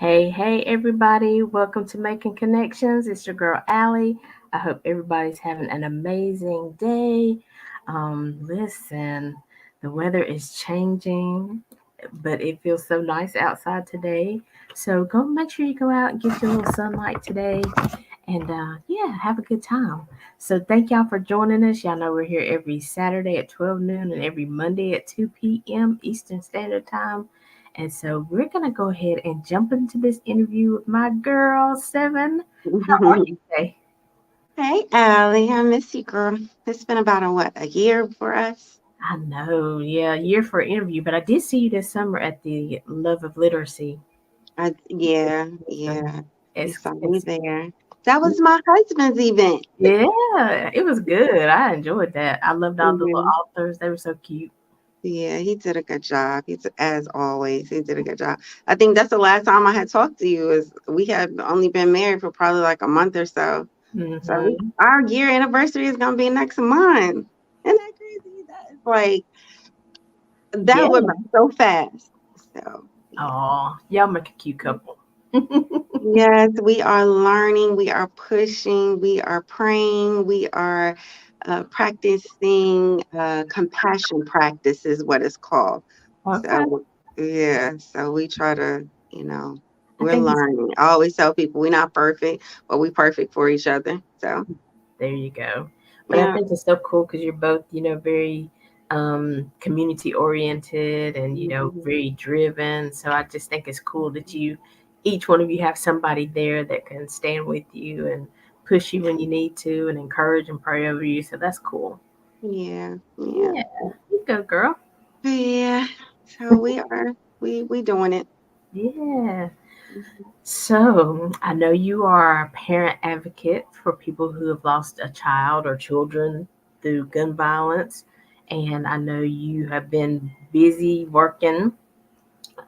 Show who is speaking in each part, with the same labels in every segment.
Speaker 1: Hey, everybody. Welcome to Making Connections. It's your girl, Aly. I hope everybody's having an amazing day. Listen, the weather is changing, but it feels so nice outside today. So go make sure you go out and get your little sunlight today and yeah, have a good time. So thank y'all for joining us. Y'all know we're here every Saturday at 12 noon and every Monday at 2 p.m. Eastern Standard Time. And so we're going to go ahead and jump into this interview with my girl, Seven. How are you today?
Speaker 2: Hey, Allie, I miss you, girl. It's been about a year for us.
Speaker 1: I know, yeah, year for an interview, but I did see you this summer at the Love of Literacy.
Speaker 2: Yeah. You
Speaker 1: It's,
Speaker 2: saw me
Speaker 1: it's
Speaker 2: there. That was my husband's event.
Speaker 1: yeah, it was good. I enjoyed that. I loved all the little
Speaker 2: Mhm.
Speaker 1: authors. They were so cute.
Speaker 2: Yeah, he did a good job. As always, he did a good job. I think that's the last time I had talked to you. Is we had only been married for probably like a month or so. So
Speaker 1: Hmm.
Speaker 2: our year anniversary is gonna be next month. Isn't that crazy? That is like that
Speaker 1: Yeah.
Speaker 2: went by so fast. So yeah.
Speaker 1: Oh, y'all make a cute couple.
Speaker 2: Yes, we are learning, we are pushing, we are praying, we are practicing compassion practice is what it's called.
Speaker 1: Okay.
Speaker 2: So, yeah, so we try to, you know,
Speaker 1: I
Speaker 2: we're
Speaker 1: think it's
Speaker 2: learning. I always tell people we're not perfect, but we perfect for each other. So,
Speaker 1: there you go. But I
Speaker 2: yeah,
Speaker 1: think it's so cool because you're both, very community oriented and,
Speaker 2: mhm,
Speaker 1: very driven. So I just think it's cool that each one of you have somebody there that can stand with you and push you when you need to and encourage and pray over you. So that's cool.
Speaker 2: yeah.
Speaker 1: Yeah, you go, girl.
Speaker 2: Yeah. So we doing it.
Speaker 1: Yeah. So, I know you are a parent advocate for people who have lost a child or children through gun violence. And I know you have been busy working,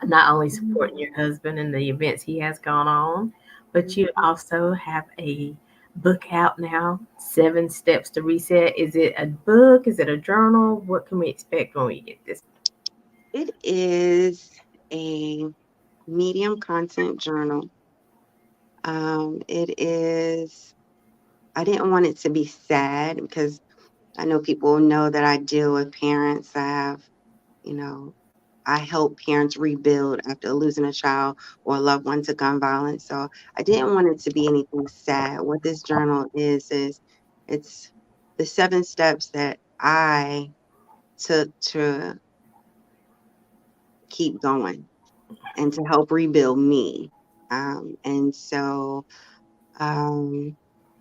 Speaker 1: not only supporting your husband and the events he has gone on, but you
Speaker 2: Mhm.
Speaker 1: also have a book out now, Seven Steps to Reset. Is it a book? Is it a journal? What can we expect when we get this?
Speaker 2: It is a medium content journal. It is, I didn't want it to be sad because I know people know that I deal with parents that have, you know, I help parents rebuild after losing a child or a loved one to gun violence. So I didn't want it to be anything sad. What this journal is it's the 7 steps that I took to keep going and to help rebuild me. And so um,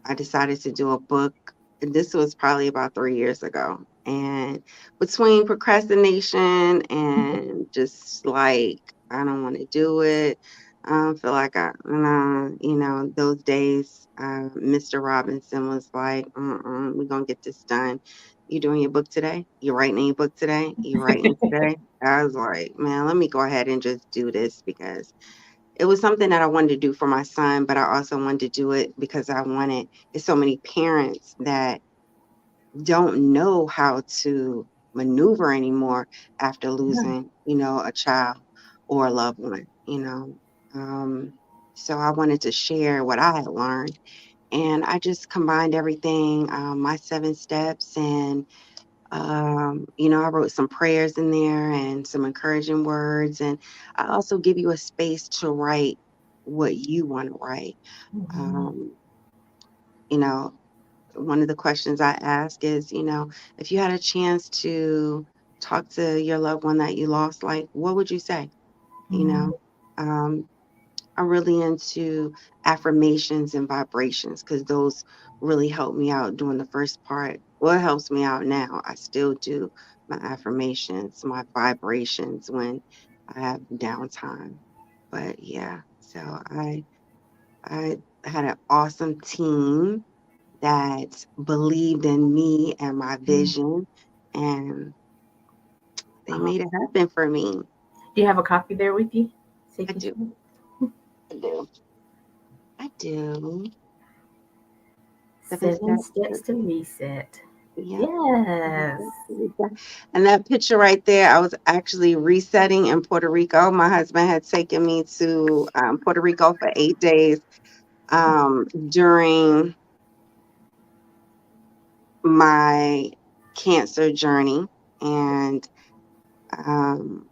Speaker 2: I decided to do a book. And this was probably about 3 years ago. And between procrastination and just like, I don't want to do it. I don't feel like those days, Mr. Robinson was like, we're going to get this done. You doing your book today? You writing in your book today? You writing today? I was like, man, let me go ahead and just do this because it was something that I wanted to do for my son, but I also wanted to do it because I wanted there's so many parents that don't know how to maneuver anymore after losing, a child or a loved one. Um, so I wanted to share what I had learned. And I just combined everything, my 7 steps, and I wrote some prayers in there and some encouraging words. And I also give you a space to write what you want to write.
Speaker 1: Mhm.
Speaker 2: Um, you know, one of the questions I ask is, if you had a chance to talk to your loved one that you lost, like, what would you say? You
Speaker 1: Mhm.
Speaker 2: know, um, I'm really into affirmations and vibrations because those really help me out during the first part. Well, it helps me out now. I still do my affirmations, my vibrations when I have downtime. But yeah, so I had an awesome team that believed in me and my vision, and they
Speaker 1: Uh,
Speaker 2: made it happen for me.
Speaker 1: do you have a copy there with you? So you
Speaker 2: I
Speaker 1: can
Speaker 2: do,
Speaker 1: show me?
Speaker 2: I do, I do. Seven
Speaker 1: Seven
Speaker 2: steps.
Speaker 1: Steps to Reset.
Speaker 2: Yep.
Speaker 1: Yes.
Speaker 2: And that picture right there, I was actually resetting in Puerto Rico. My husband had taken me to Puerto Rico for 8 days during my cancer journey. And um,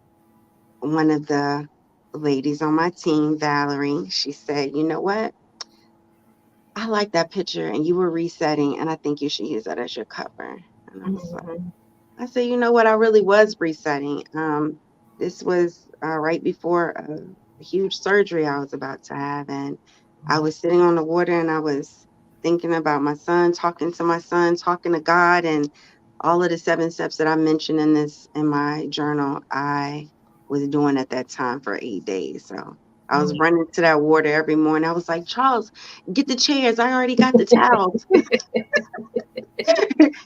Speaker 2: one of the ladies on my team, Valerie, she said, "You know what? I like that picture and you were resetting, and I think you should use that as your cover." And I was like,
Speaker 1: Mhm.
Speaker 2: I said, you know what? I really was resetting. This was right before a huge surgery I was about to have. And I was sitting on the water and I was thinking about my son, talking to my son, talking to God, and all of the 7 steps that I mentioned in in my journal, I was doing at that time for 8 days. So I was
Speaker 1: Mhm.
Speaker 2: running to that water every morning. I was like, Charles, get the chairs. I already got the towels.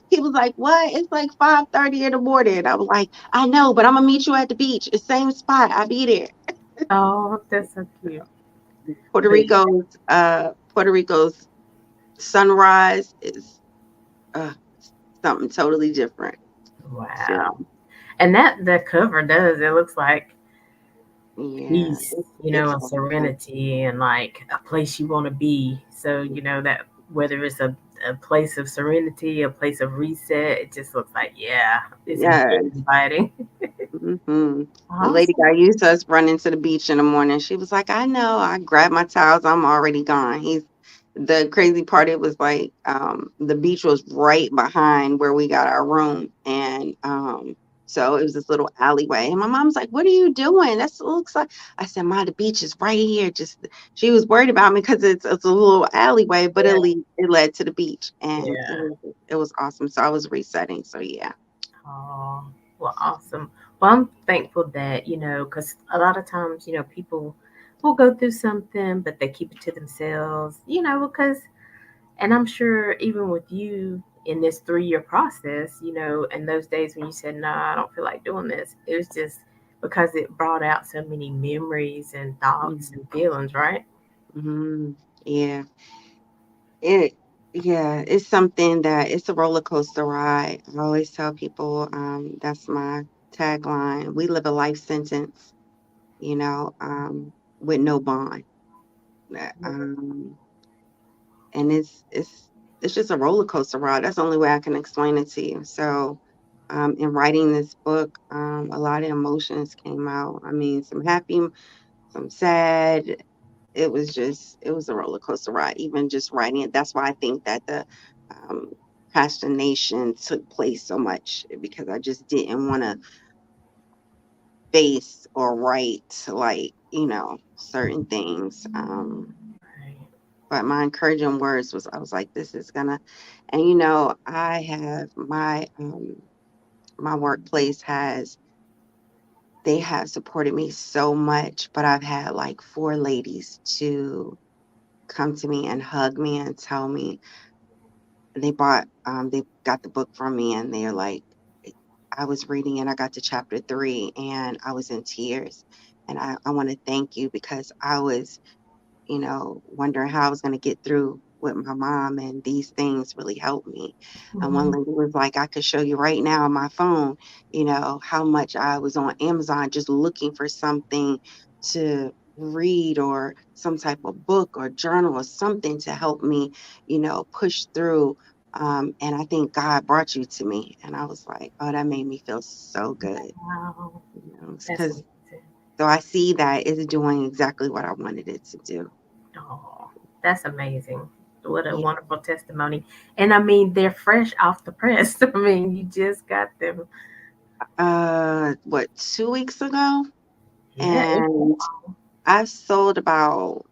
Speaker 2: He was like, "What? It's like 5:30 in the morning." I was like, "I know, but I'm gonna meet you at the beach, the same spot. I'll be there."
Speaker 1: Oh, that's so cute.
Speaker 2: Puerto
Speaker 1: But
Speaker 2: Rico's sunrise is uh, something totally different. So
Speaker 1: wow. And that the cover does. It looks like
Speaker 2: yeah,
Speaker 1: peace,
Speaker 2: it's
Speaker 1: and
Speaker 2: awesome.
Speaker 1: serenity and like a place you want to be. So, that whether it's a place of serenity, a place of reset, it just looks like, yeah, it's
Speaker 2: Yeah.
Speaker 1: very inviting.
Speaker 2: Mhm. The lady
Speaker 1: Awesome.
Speaker 2: got used to us running to the beach in the morning. She was like, "I know." I grabbed my towels. I'm already gone. The crazy part. It was like the beach was right behind where we got our room, and so it was this little alleyway. And my mom's like, "What are you doing? That looks like." I said, "Ma, the beach is right here." Just she was worried about me because it's a little alleyway, but
Speaker 1: Yeah.
Speaker 2: it led to the beach, and
Speaker 1: Yeah.
Speaker 2: it was awesome. So I was resetting. So yeah.
Speaker 1: Oh, well, awesome. Well, I'm thankful that, because a lot of times, people will go through something, but they keep it to themselves, because, and I'm sure even with you in this 3-year process, and those days when you said, nah, I don't feel like doing this, it was just because it brought out so many memories and thoughts and feelings, right?
Speaker 2: Mm-hmm. Yeah. It it's something that it's a roller coaster ride. I always tell people, that's my tagline. We live a life sentence, you know, with no bond. Um, and it's just a roller coaster ride. That's the only way I can explain it to you. So, in writing this book, a lot of emotions came out. I mean, some happy, some sad. It was a roller coaster ride, even just writing it. That's why I think that the um, procrastination took place so much because I just didn't want to face or write like, certain things.
Speaker 1: Right.
Speaker 2: But my encouraging words was, I was like, this is gonna, and I have my workplace they have supported me so much, but I've had like four ladies to come to me and hug me and tell me they got the book from me, and they're like, I was reading and I got to chapter 3 and I was in tears, and I want to thank you because I was, wondering how I was going to get through with my mom, and these things really helped me. And one
Speaker 1: Mhm.
Speaker 2: lady was like, I could show you right now on my phone, how much I was on Amazon just looking for something to read, or some type of book or journal or something to help me, push through. And I think God brought you to me. And I was like, oh, that made me feel so good,
Speaker 1: Wow. That's
Speaker 2: because
Speaker 1: amazing.
Speaker 2: so I see that it's doing exactly what I wanted it to do.
Speaker 1: Oh, that's amazing. What a
Speaker 2: Yeah.
Speaker 1: wonderful testimony. And I mean, they're fresh off the press. I mean, you just got them.
Speaker 2: What, 2 weeks ago?
Speaker 1: Yeah.
Speaker 2: And I've sold about,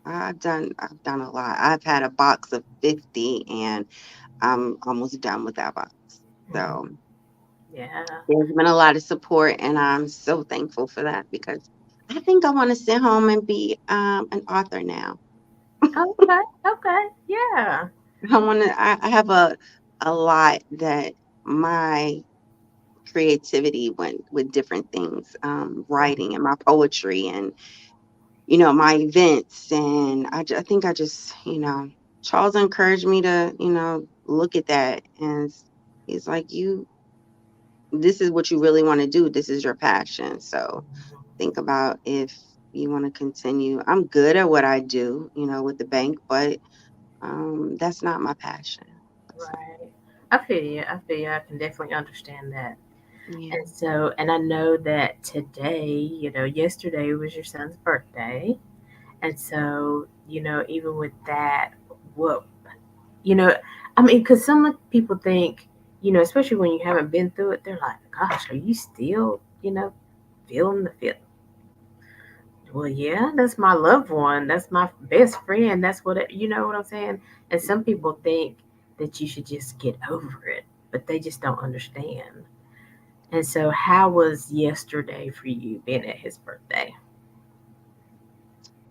Speaker 2: I've done a lot. I've had a box of 50 and I'm almost done with that box.
Speaker 1: Mhm.
Speaker 2: So
Speaker 1: Yeah.
Speaker 2: there's been a lot of support, and I'm so thankful for that because I think I want to sit home and be an author now.
Speaker 1: Okay. Okay. Yeah.
Speaker 2: I have a lot that my creativity went with different things, writing and my poetry, and my events. And I think I just, Charles encouraged me to, look at that and he's like, this is what you really want to do. This is your passion. So think about if you want to continue. I'm good at what I do, with the bank, but that's not my passion. That's not.
Speaker 1: Right. I feel you. I feel you. I can definitely understand that.
Speaker 2: Yeah.
Speaker 1: And so, and I know that today, yesterday was your son's birthday. And so, even with that, what, you know, I mean, because some people think, especially when you haven't been through it, they're like, gosh, are you still, feeling the feel? Well, yeah, that's my loved one. That's my best friend. That's you know what I'm saying? And some people think that you should just get over it, but they just don't understand. And so, how was yesterday for you being at his birthday?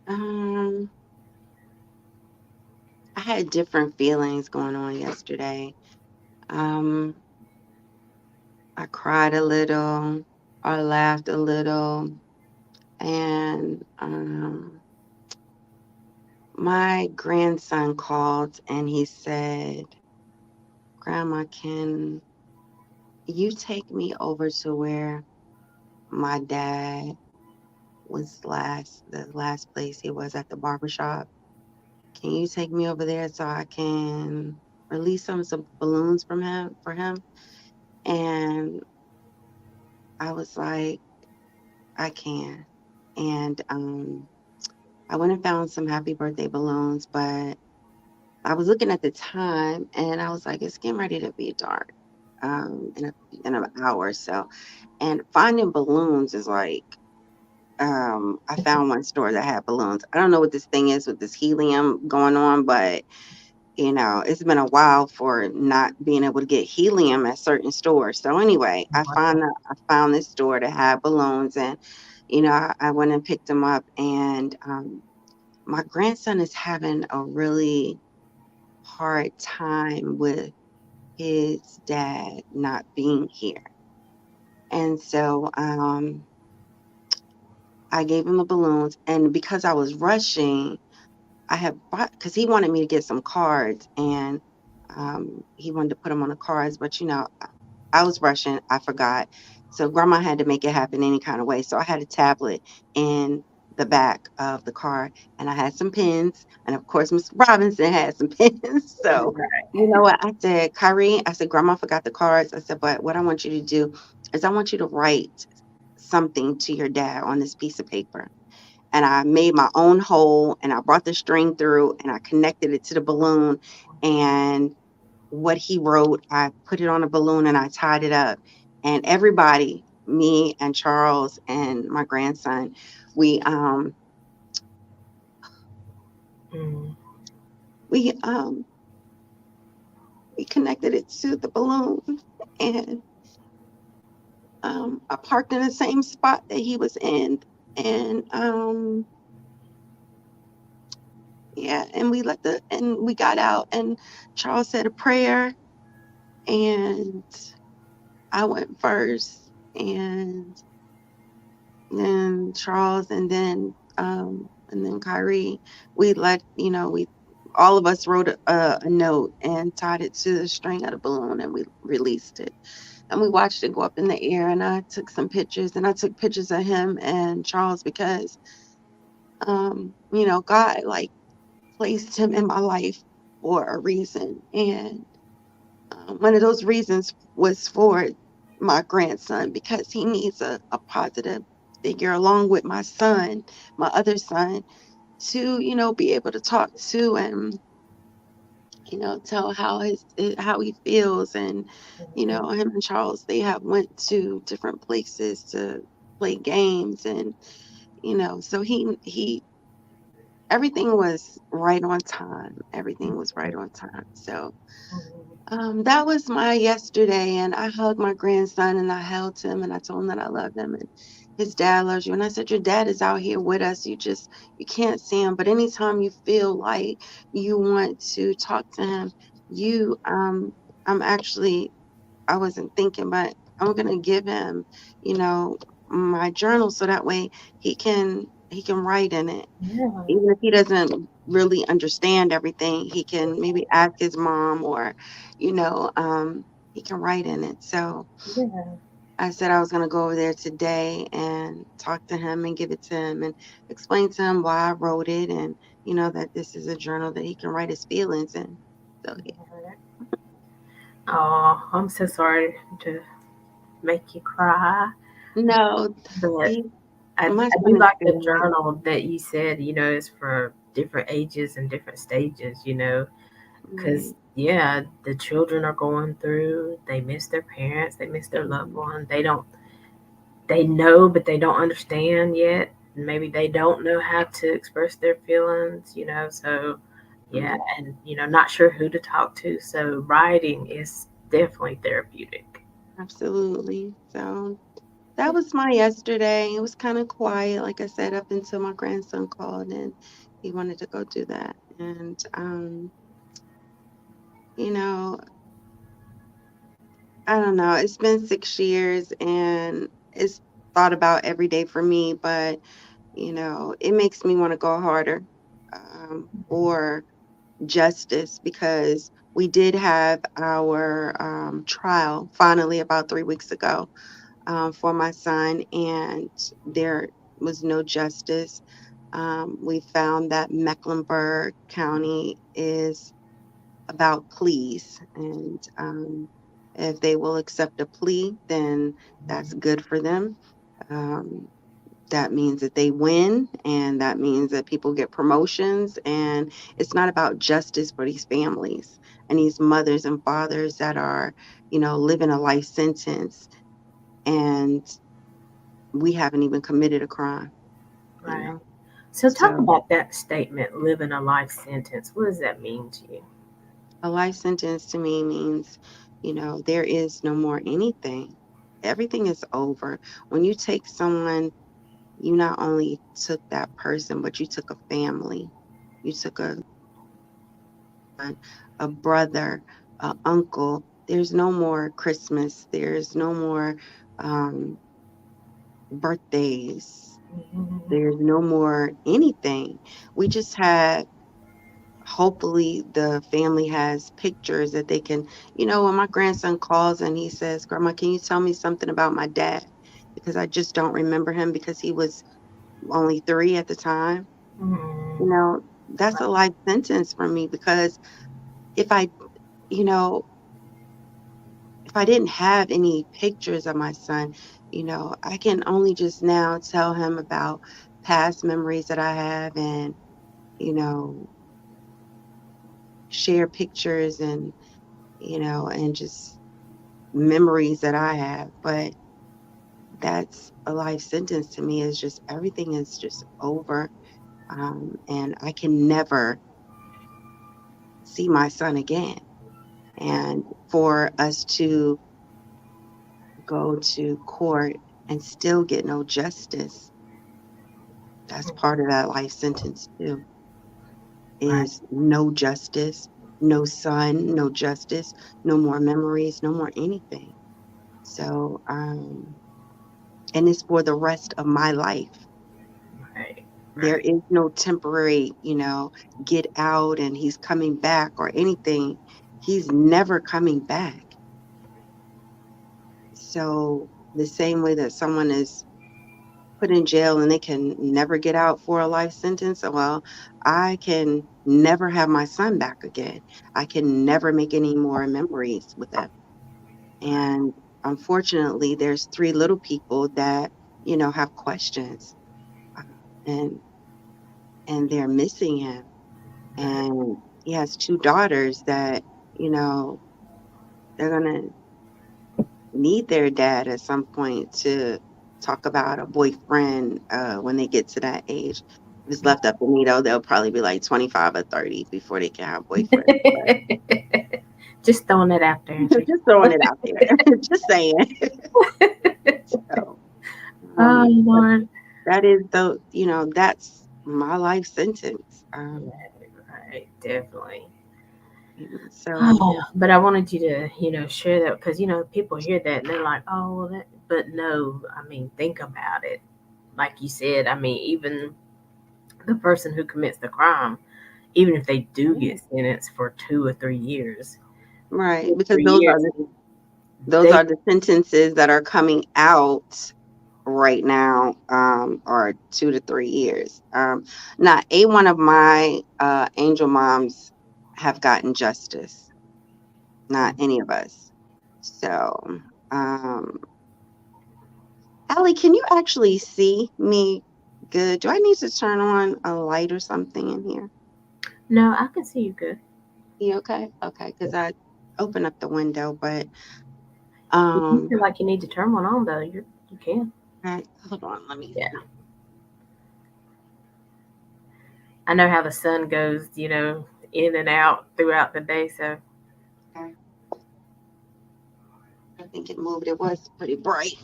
Speaker 2: Um, I had different feelings going on yesterday. Um, I cried a little, I laughed a little, and my grandson called and he said, Grandma, can you take me over to where my dad was the last place he was at the barbershop? Can you take me over there so I can release some balloons for him? And I was like, I can. And I went and found some happy birthday balloons, but I was looking at the time and I was like, it's getting ready to be dark in an hour or so. And finding balloons is like, I found one store that had balloons. I don't know what this thing is with this helium going on, but it's been a while for not being able to get helium at certain stores. So anyway,
Speaker 1: Wow.
Speaker 2: I found this store that had balloons, and I went and picked them up. And my grandson is having a really hard time with his dad not being here, and so I gave him the balloons, and because I was rushing, I had bought because he wanted me to get some cards and he wanted to put them on the cards, but I was rushing, I forgot. So grandma had to make it happen any kind of way. So I had a tablet in the back of the car and I had some pens. And of course, Miss Robinson had some pens. So you know what? I said, Kyrie, I said, Grandma forgot the cards. I said, but what I want you to do is I want you to write something to your dad on this piece of paper and I made my own hole and I brought the string through and I connected it to the balloon and what he wrote, I put it on a balloon and I tied it up. And everybody, me and Charles and my grandson, we
Speaker 1: Mm,
Speaker 2: we um we connected it to the balloon and I parked in the same spot that he was in and yeah, and we got out and Charles said a prayer and I went first, and then Charles, and then Kyrie. We all of us wrote a note and tied it to the string of the balloon, and we released it. And we watched it go up in the air, and I took some pictures, and I took pictures of him and Charles because, God like placed him in my life for a reason, and one of those reasons was for my grandson because he needs a positive figure along with my son, my other son, to be able to talk to and tell how he feels and him and Charles they have went to different places to play games and so he everything was right on time, everything was right on time. So that was my yesterday, and I hugged my grandson and I held him and I told him that I love him and his dad loves you. And I said, your dad is out here with us. You can't see him, but anytime you feel like you want to talk to him, you I'm actually I wasn't thinking, but I'm gonna give him, you know, my journal so that way he can he can write in it.
Speaker 1: Yeah.
Speaker 2: Even if he doesn't really understand everything, he can maybe ask his mom or, you know, he can write in it. So
Speaker 1: Yeah.
Speaker 2: I said I was going to go over there today and talk to him and give it to him and explain to him why I wrote it and, that this is a journal that he can write his feelings in. So, yeah.
Speaker 1: Oh, I'm so sorry to make you cry,
Speaker 2: No,
Speaker 1: but
Speaker 2: he, my
Speaker 1: I
Speaker 2: son
Speaker 1: do
Speaker 2: is
Speaker 1: like the
Speaker 2: good.
Speaker 1: journal that you said, it's for different ages and different stages, because,
Speaker 2: Right.
Speaker 1: yeah, the children are going through, they miss their parents, they miss their loved
Speaker 2: Mhm.
Speaker 1: one. They know, but they don't understand yet. Maybe they don't know how to express their feelings. So, yeah,
Speaker 2: Mhm.
Speaker 1: and, not sure who to talk to. So, writing is definitely therapeutic.
Speaker 2: Absolutely. So that was my yesterday. It was kind of quiet, like I said, up until my grandson called and he wanted to go do that. And, you know, I don't know. It's been 6 years and it's thought about every day for me, but, it makes me want to go harder for justice because we did have our trial finally about 3 weeks ago for my son, and there was no justice. We found that Mecklenburg County is about pleas, and if they will accept a plea, then that's good for them. Um, that means that they win, and that means that people get promotions, and it's not about justice for these families and these mothers and fathers that are, living a life sentence, and we haven't even committed a crime, you
Speaker 1: Right.
Speaker 2: know.
Speaker 1: So, talk
Speaker 2: So
Speaker 1: about that statement, living a life sentence. What does that mean to you?
Speaker 2: a life sentence to me means, there is no more anything. Everything is over. When you take someone, you not only took that person, but you took a family. You took a brother, a uncle. There's no more Christmas. There's no more um, birthdays.
Speaker 1: Mhm.
Speaker 2: There's no more anything. We just have, hopefully the family has pictures that they can, when my grandson calls and he says, Grandma, can you tell me something about my dad? Because I just don't remember him because he was only 3 at the time. You
Speaker 1: Mhm.
Speaker 2: know, that's a life sentence for me because if I, you know, if I didn't have any pictures of my son, I can only just now tell him about past memories that I have and, you know, share pictures and just memories that I have. But that's a life sentence to me is just everything is just over. And I can never see my son again. And for us to go to court and still get no justice, that's part of that life sentence too,
Speaker 1: Right.
Speaker 2: is no justice, no son, no justice, no more memories, no more anything. So, and it's for the rest of my life.
Speaker 1: Right.
Speaker 2: There
Speaker 1: Right.
Speaker 2: is no temporary, get out and he's coming back or anything. He's never coming back. So, the same way that someone is put in jail and they can never get out for a life sentence, well, I can never have my son back again. I can never make any more memories with them. And unfortunately, there's 3 little people that, have questions. uh, And they're missing him.
Speaker 1: Right.
Speaker 2: And he has 2 daughters that, you know, they're gonna need their dad at some point to talk about a boyfriend when they get to that age. If it's left up to me, though, they'll probably be like 25 or 30 before they can have boyfriends. But
Speaker 1: Just throwing it out there.
Speaker 2: just throwing it out there, just saying. So,
Speaker 1: Oh,
Speaker 2: but
Speaker 1: Lord.
Speaker 2: that is that's my life sentence.
Speaker 1: Right. Definitely.
Speaker 2: So
Speaker 1: But I wanted you to, share that because, people hear that and they're like, oh, well, that, but no, I mean, think about it. like you said, I mean, even the person who commits the crime, even if they do
Speaker 2: Yeah.
Speaker 1: get sentenced for 2 or 3 years, two
Speaker 2: Right,
Speaker 1: or
Speaker 2: because
Speaker 1: three years,
Speaker 2: those
Speaker 1: they
Speaker 2: are the sentences that are coming out right now, are 2 to 3 years. Not a one of my angel moms have gotten justice. Not any of us. So, um, Allie, can you actually see me good? Do I need to turn on a light or something in here?
Speaker 1: no, I can see you good.
Speaker 2: You okay? Okay, because I opened up the window, but
Speaker 1: If you
Speaker 2: um,
Speaker 1: feel like you need to turn one on, though, you can.
Speaker 2: hold on, let me
Speaker 1: Yeah,
Speaker 2: see.
Speaker 1: I know how the sun goes, in and out throughout the day. So
Speaker 2: Okay, I think it moved. It was pretty bright.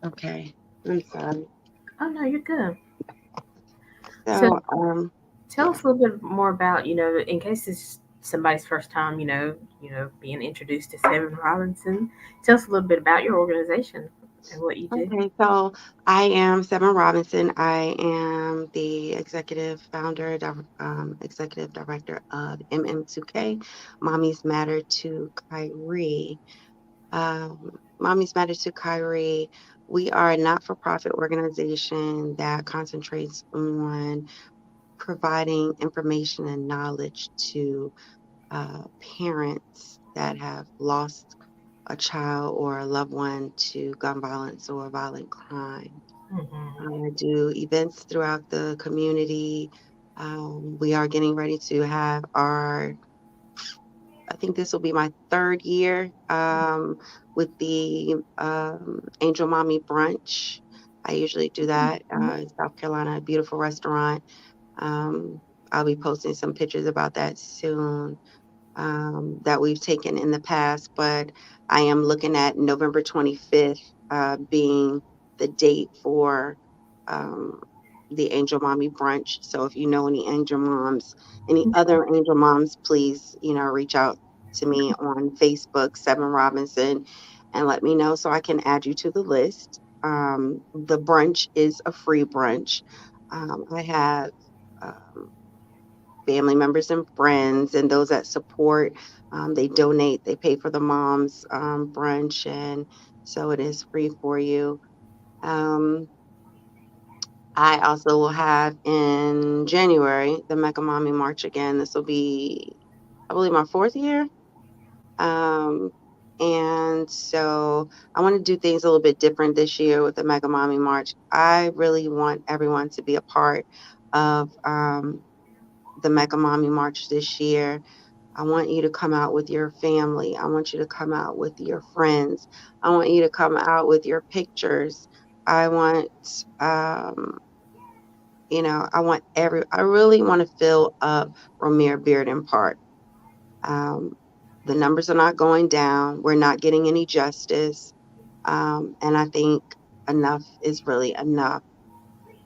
Speaker 2: Okay, I'm sorry.
Speaker 1: oh no, you're good. So
Speaker 2: So,
Speaker 1: tell us a little bit more about, in case it's somebody's first time, being introduced to Seven Robinson. Tell us a little bit about your organization and what you do.
Speaker 2: okay, so I am Seven Robinson. I am the executive director of MM2K, Mommy's Matter to Kyrie. Mommy's Matter to Kyrie. We are a not-for-profit organization that concentrates on providing information and knowledge to parents that have lost a child or a loved one to gun violence or violent crime.
Speaker 1: Mm-hmm.
Speaker 2: I do events throughout the community. We are getting ready to have I think this will be my third year with the Angel Mommy Brunch. I usually do that in South Carolina, a beautiful restaurant. Um, I'll be posting some pictures about that soon, that we've taken in the past, but I am looking at November 25th being the date for um, the Angel Mommy Brunch. So if you know any angel moms, any other angel moms, please, reach out to me on Facebook, Seven Robinson, and let me know so I can add you to the list. The brunch is a free brunch. I have um, family members and friends and those that support. They donate, they pay for the mom's brunch, and so it is free for you. Um, I also will have in January the Mega Mommy March again. This will be, I believe, my fourth year. Um, and so I want to do things a little bit different this year with the Mega Mommy March. I really want everyone to be a part of the Mega Mommy March this year. I want you to come out with your family. I want you to come out with your friends. I want you to come out with your pictures. I want, um, I really want to fill up Romare Bearden Park. Um, the numbers are not going down. We're not getting any justice. And I think enough is really enough.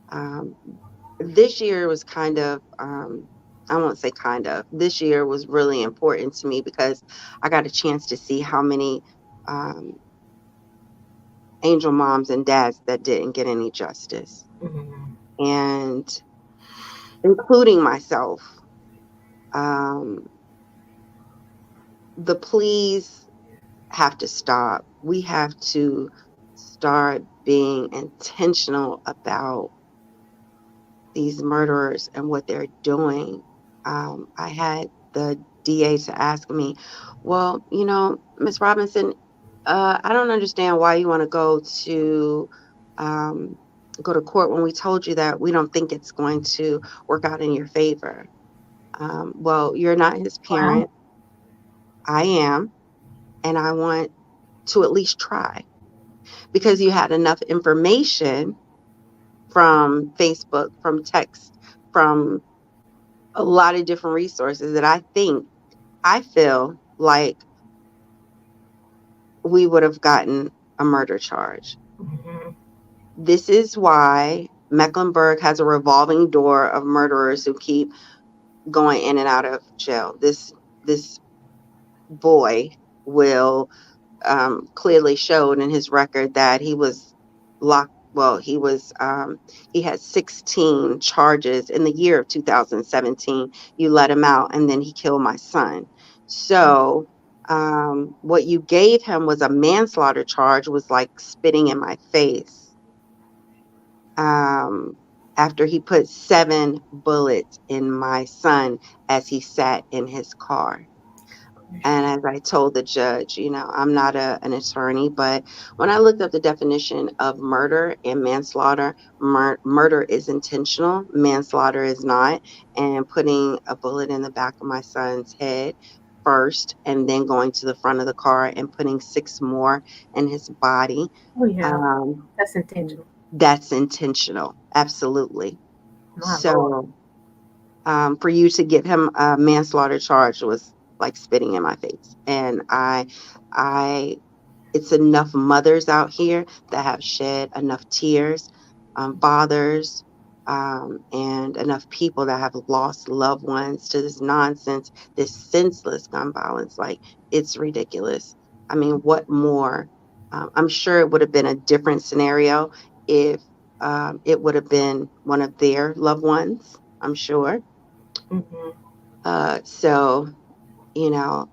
Speaker 2: Um, this year was kind of, I won't say kind of, this year was really important to me because I got a chance to see how many um, angel moms and dads that didn't get any justice,
Speaker 1: Mm-hmm.
Speaker 2: and including myself. Um, the pleas have to stop. We have to start being intentional about these murderers and what they're doing. I had the DA to ask me, well, Miss Robinson, I don't understand why you want to um, go to court when we told you that we don't think it's going to work out in your favor. Well, you're not his
Speaker 1: Wow.
Speaker 2: parent. I am, and I want to at least try because you had enough information from Facebook, from text, from a lot of different resources that I feel like we would have gotten a murder charge.
Speaker 1: Mm-hmm.
Speaker 2: This is why Mecklenburg has a revolving door of murderers who keep going in and out of jail. This boy will clearly showed in his record that he was locked. Well, he had 16 charges in the year of 2017. You let him out, and then he killed my son. So, what you gave him was a manslaughter charge, was like spitting in my face. Um, After he put 7 bullets in my son as he sat in his car. And as I told the judge, I'm not an attorney, but when I looked up the definition of murder and manslaughter, murder is intentional, manslaughter is not. And putting a bullet in the back of my son's head first, and then going to the front of the car and putting 6 more in his body,
Speaker 1: Oh yeah,
Speaker 2: um,
Speaker 1: that's intentional.
Speaker 2: that's intentional. Absolutely.
Speaker 1: My lord.
Speaker 2: So, for you to give him a manslaughter charge was like spitting in my face. And I, it's enough mothers out here that have shed enough tears, fathers, and enough people that have lost loved ones to this nonsense, this senseless gun violence. Like, it's ridiculous. I mean, what more? I'm sure it would have been a different scenario if it would have been one of their loved ones. I'm sure.
Speaker 1: Hmm.
Speaker 2: So, you know,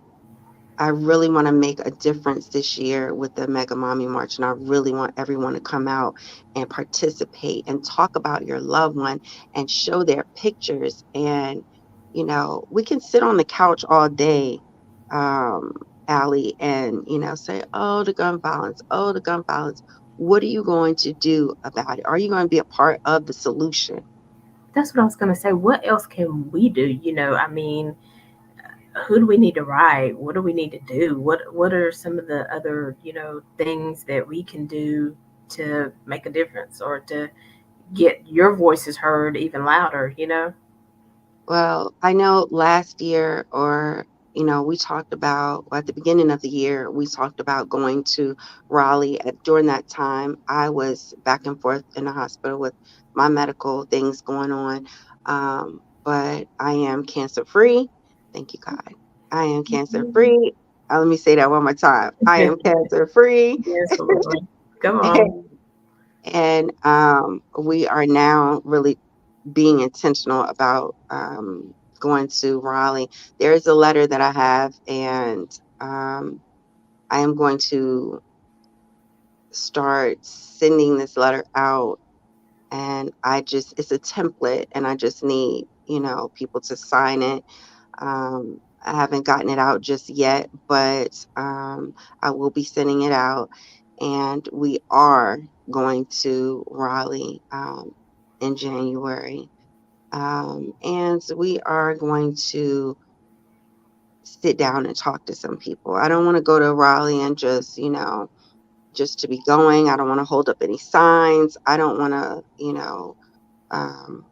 Speaker 2: I really want to make a difference this year with the Mega Mommy March, and I really want everyone to come out and participate and talk about your loved one and show their pictures. And, we can sit on the couch all day, um, Allie, and, say, oh, the gun violence, oh, the gun violence. What are you going to do about it? Are you going to be a part of the solution?
Speaker 1: That's what I was gonna say. What else can we do? I mean, who do we need to write? What do we need to do? What are some of the other, things that we can do to make a difference or to get your voices heard even louder?
Speaker 2: Well, I know last year, or, we talked about, well, at the beginning of the year, we talked about going to Raleigh. During that time, I was back and forth in the hospital with my medical things going on. But I am cancer free. Thank you, God. I am cancer free. Let me say that one more time. I am cancer free.
Speaker 1: Yes, Lord. Come on.
Speaker 2: And we are now really being intentional about going to Raleigh. There is a letter that I have, and I am going to start sending this letter out. And it's a template, and I just need, people to sign it. I haven't gotten it out just yet, but I will be sending it out. And we are going to Raleigh in January. And so we are going to sit down and talk to some people. I don't want to go to Raleigh and just, just to be going. I don't want to hold up any signs. I don't want to, um,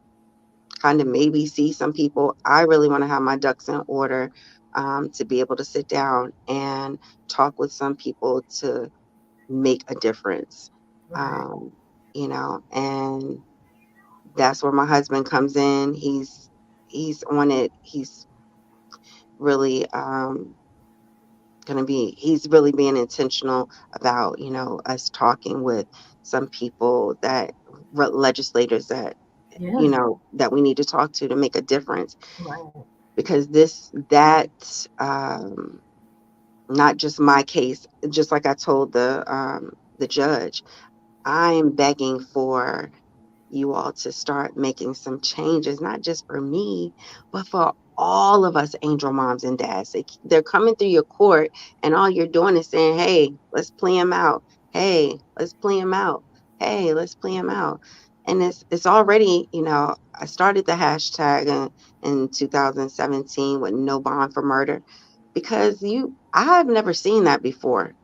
Speaker 2: kind of maybe see some people. I really want to have my ducks in order, to be able to sit down and talk with some people to make a difference.
Speaker 1: Right.
Speaker 2: Um, and that's where my husband comes in. He's on it. He's really he's really being intentional about, us talking with some people that legislators that
Speaker 1: Yeah.
Speaker 2: that we need to talk to make a difference,
Speaker 1: Right.
Speaker 2: because not just my case, just like I told the judge, I'm begging for you all to start making some changes, not just for me, but for all of us angel moms and dads. They're coming through your court, and all you're doing is saying, hey, let's play them out. Hey, let's play them out. Hey, let's play them out. And it's already, I started the hashtag in 2017 with no bond for murder, because I've never seen that before,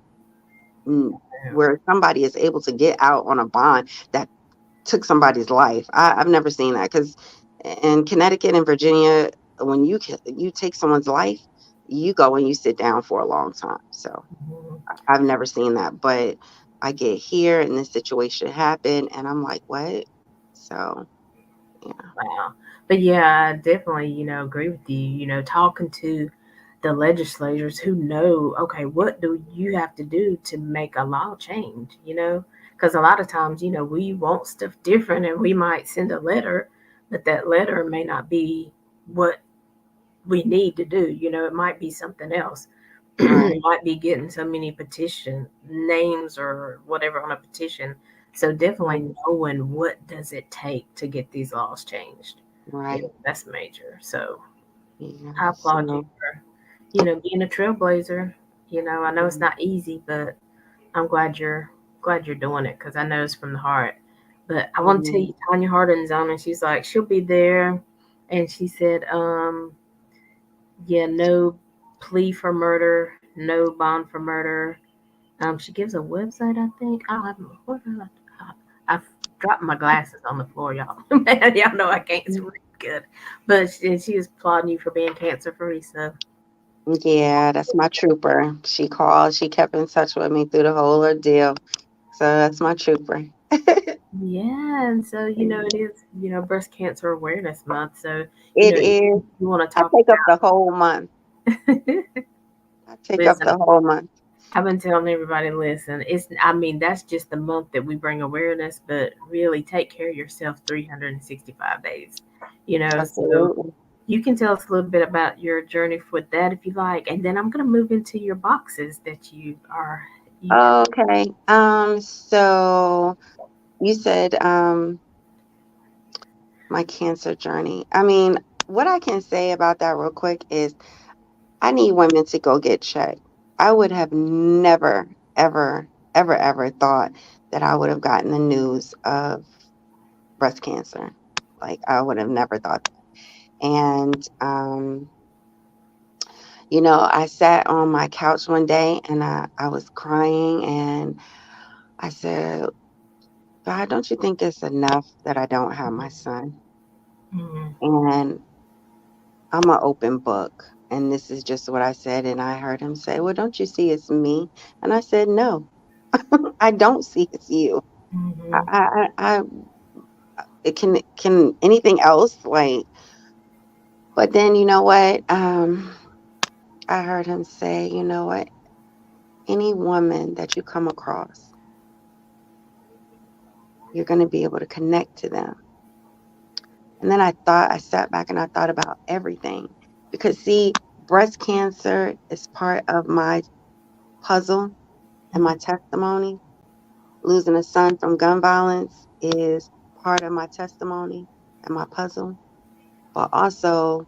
Speaker 2: mm, where somebody is able to get out on a bond that took somebody's life. I've never seen that, because in Connecticut and Virginia, when you take someone's life, you go and you sit down for a long time. So
Speaker 1: Mhm.
Speaker 2: I've never seen that, but I get here and this situation happened, and I'm like, what? So yeah,
Speaker 1: Wow. But yeah, I definitely, agree with you. Talking to the legislators who know, okay, what do you have to do to make a law change, you know? Because a lot of times, you know, we want stuff different and we might send a letter, but that letter may not be what we need to do. You know, it might be something else. It
Speaker 2: Right.
Speaker 1: might be getting so many petition names or whatever on a petition. So definitely
Speaker 2: Right.
Speaker 1: knowing what does it take to get these laws changed. Yeah,
Speaker 2: Right.
Speaker 1: that's major. So
Speaker 2: Yeah.
Speaker 1: I applaud you
Speaker 2: So,
Speaker 1: for, you know, being a trailblazer. You know, I know it's
Speaker 2: mm,
Speaker 1: not easy, but I'm glad you're doing it because I know it's from the heart. But I want to tell
Speaker 2: mm,
Speaker 1: you, Tanya Hardin's on, and she's like, she'll be there, and she said, yeah, no plea for murder, no bond for murder. She gives a website, I think. I don't have what did I've dropped my glasses on the floor, y'all. Man, y'all know I can't
Speaker 2: mm.
Speaker 1: read good, but she was applauding you for being cancer free. So
Speaker 2: Yeah, that's my trooper. She called. She kept in touch with me through the whole ordeal. So that's my trooper.
Speaker 1: yeah, and so you know it is breast cancer awareness month. So you know
Speaker 2: It
Speaker 1: if
Speaker 2: is.
Speaker 1: you want to
Speaker 2: I
Speaker 1: talk
Speaker 2: take up the whole month.
Speaker 1: about.
Speaker 2: I take up
Speaker 1: Listen,
Speaker 2: the whole month.
Speaker 1: I've been telling everybody, listen, it's I mean that's just the month that we bring awareness, but really take care of yourself 365 days. You know, so
Speaker 2: Absolutely.
Speaker 1: you can tell us a little bit about your journey with that if you like, and then I'm gonna move into your boxes that you have.
Speaker 2: Okay. So you said my cancer journey. I mean, what I can say about that real quick is I need women to go get checked. I would have never, ever, ever thought that I would have gotten the news of breast cancer. Like I would have never thought that. And I sat on my couch one day and I was crying and I said, God, don't you think it's enough that I don't have my son?
Speaker 1: Mm-hmm.
Speaker 2: And I'm an open book. And this is just what I said. And I heard him say, well, don't you see it's me? And I said, no, I don't see it's you.
Speaker 1: Mm-hmm.
Speaker 2: It can anything else like, but then you know what? I heard him say, you know what? Any woman that you come across, you're going to be able to connect to them. And then I sat back and I thought about everything because see, breast cancer is part of my puzzle and my testimony. Losing a son from gun violence is part of my testimony and my puzzle. But also,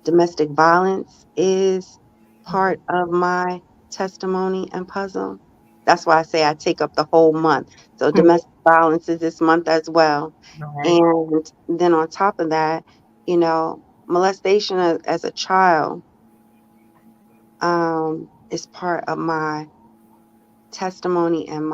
Speaker 2: domestic violence is part of my testimony and puzzle. That's why I say I take up the whole month. So,
Speaker 1: Mm-hmm.
Speaker 2: domestic violence is this month as well.
Speaker 1: Right.
Speaker 2: And then on top of that, molestation as a child is part of my testimony and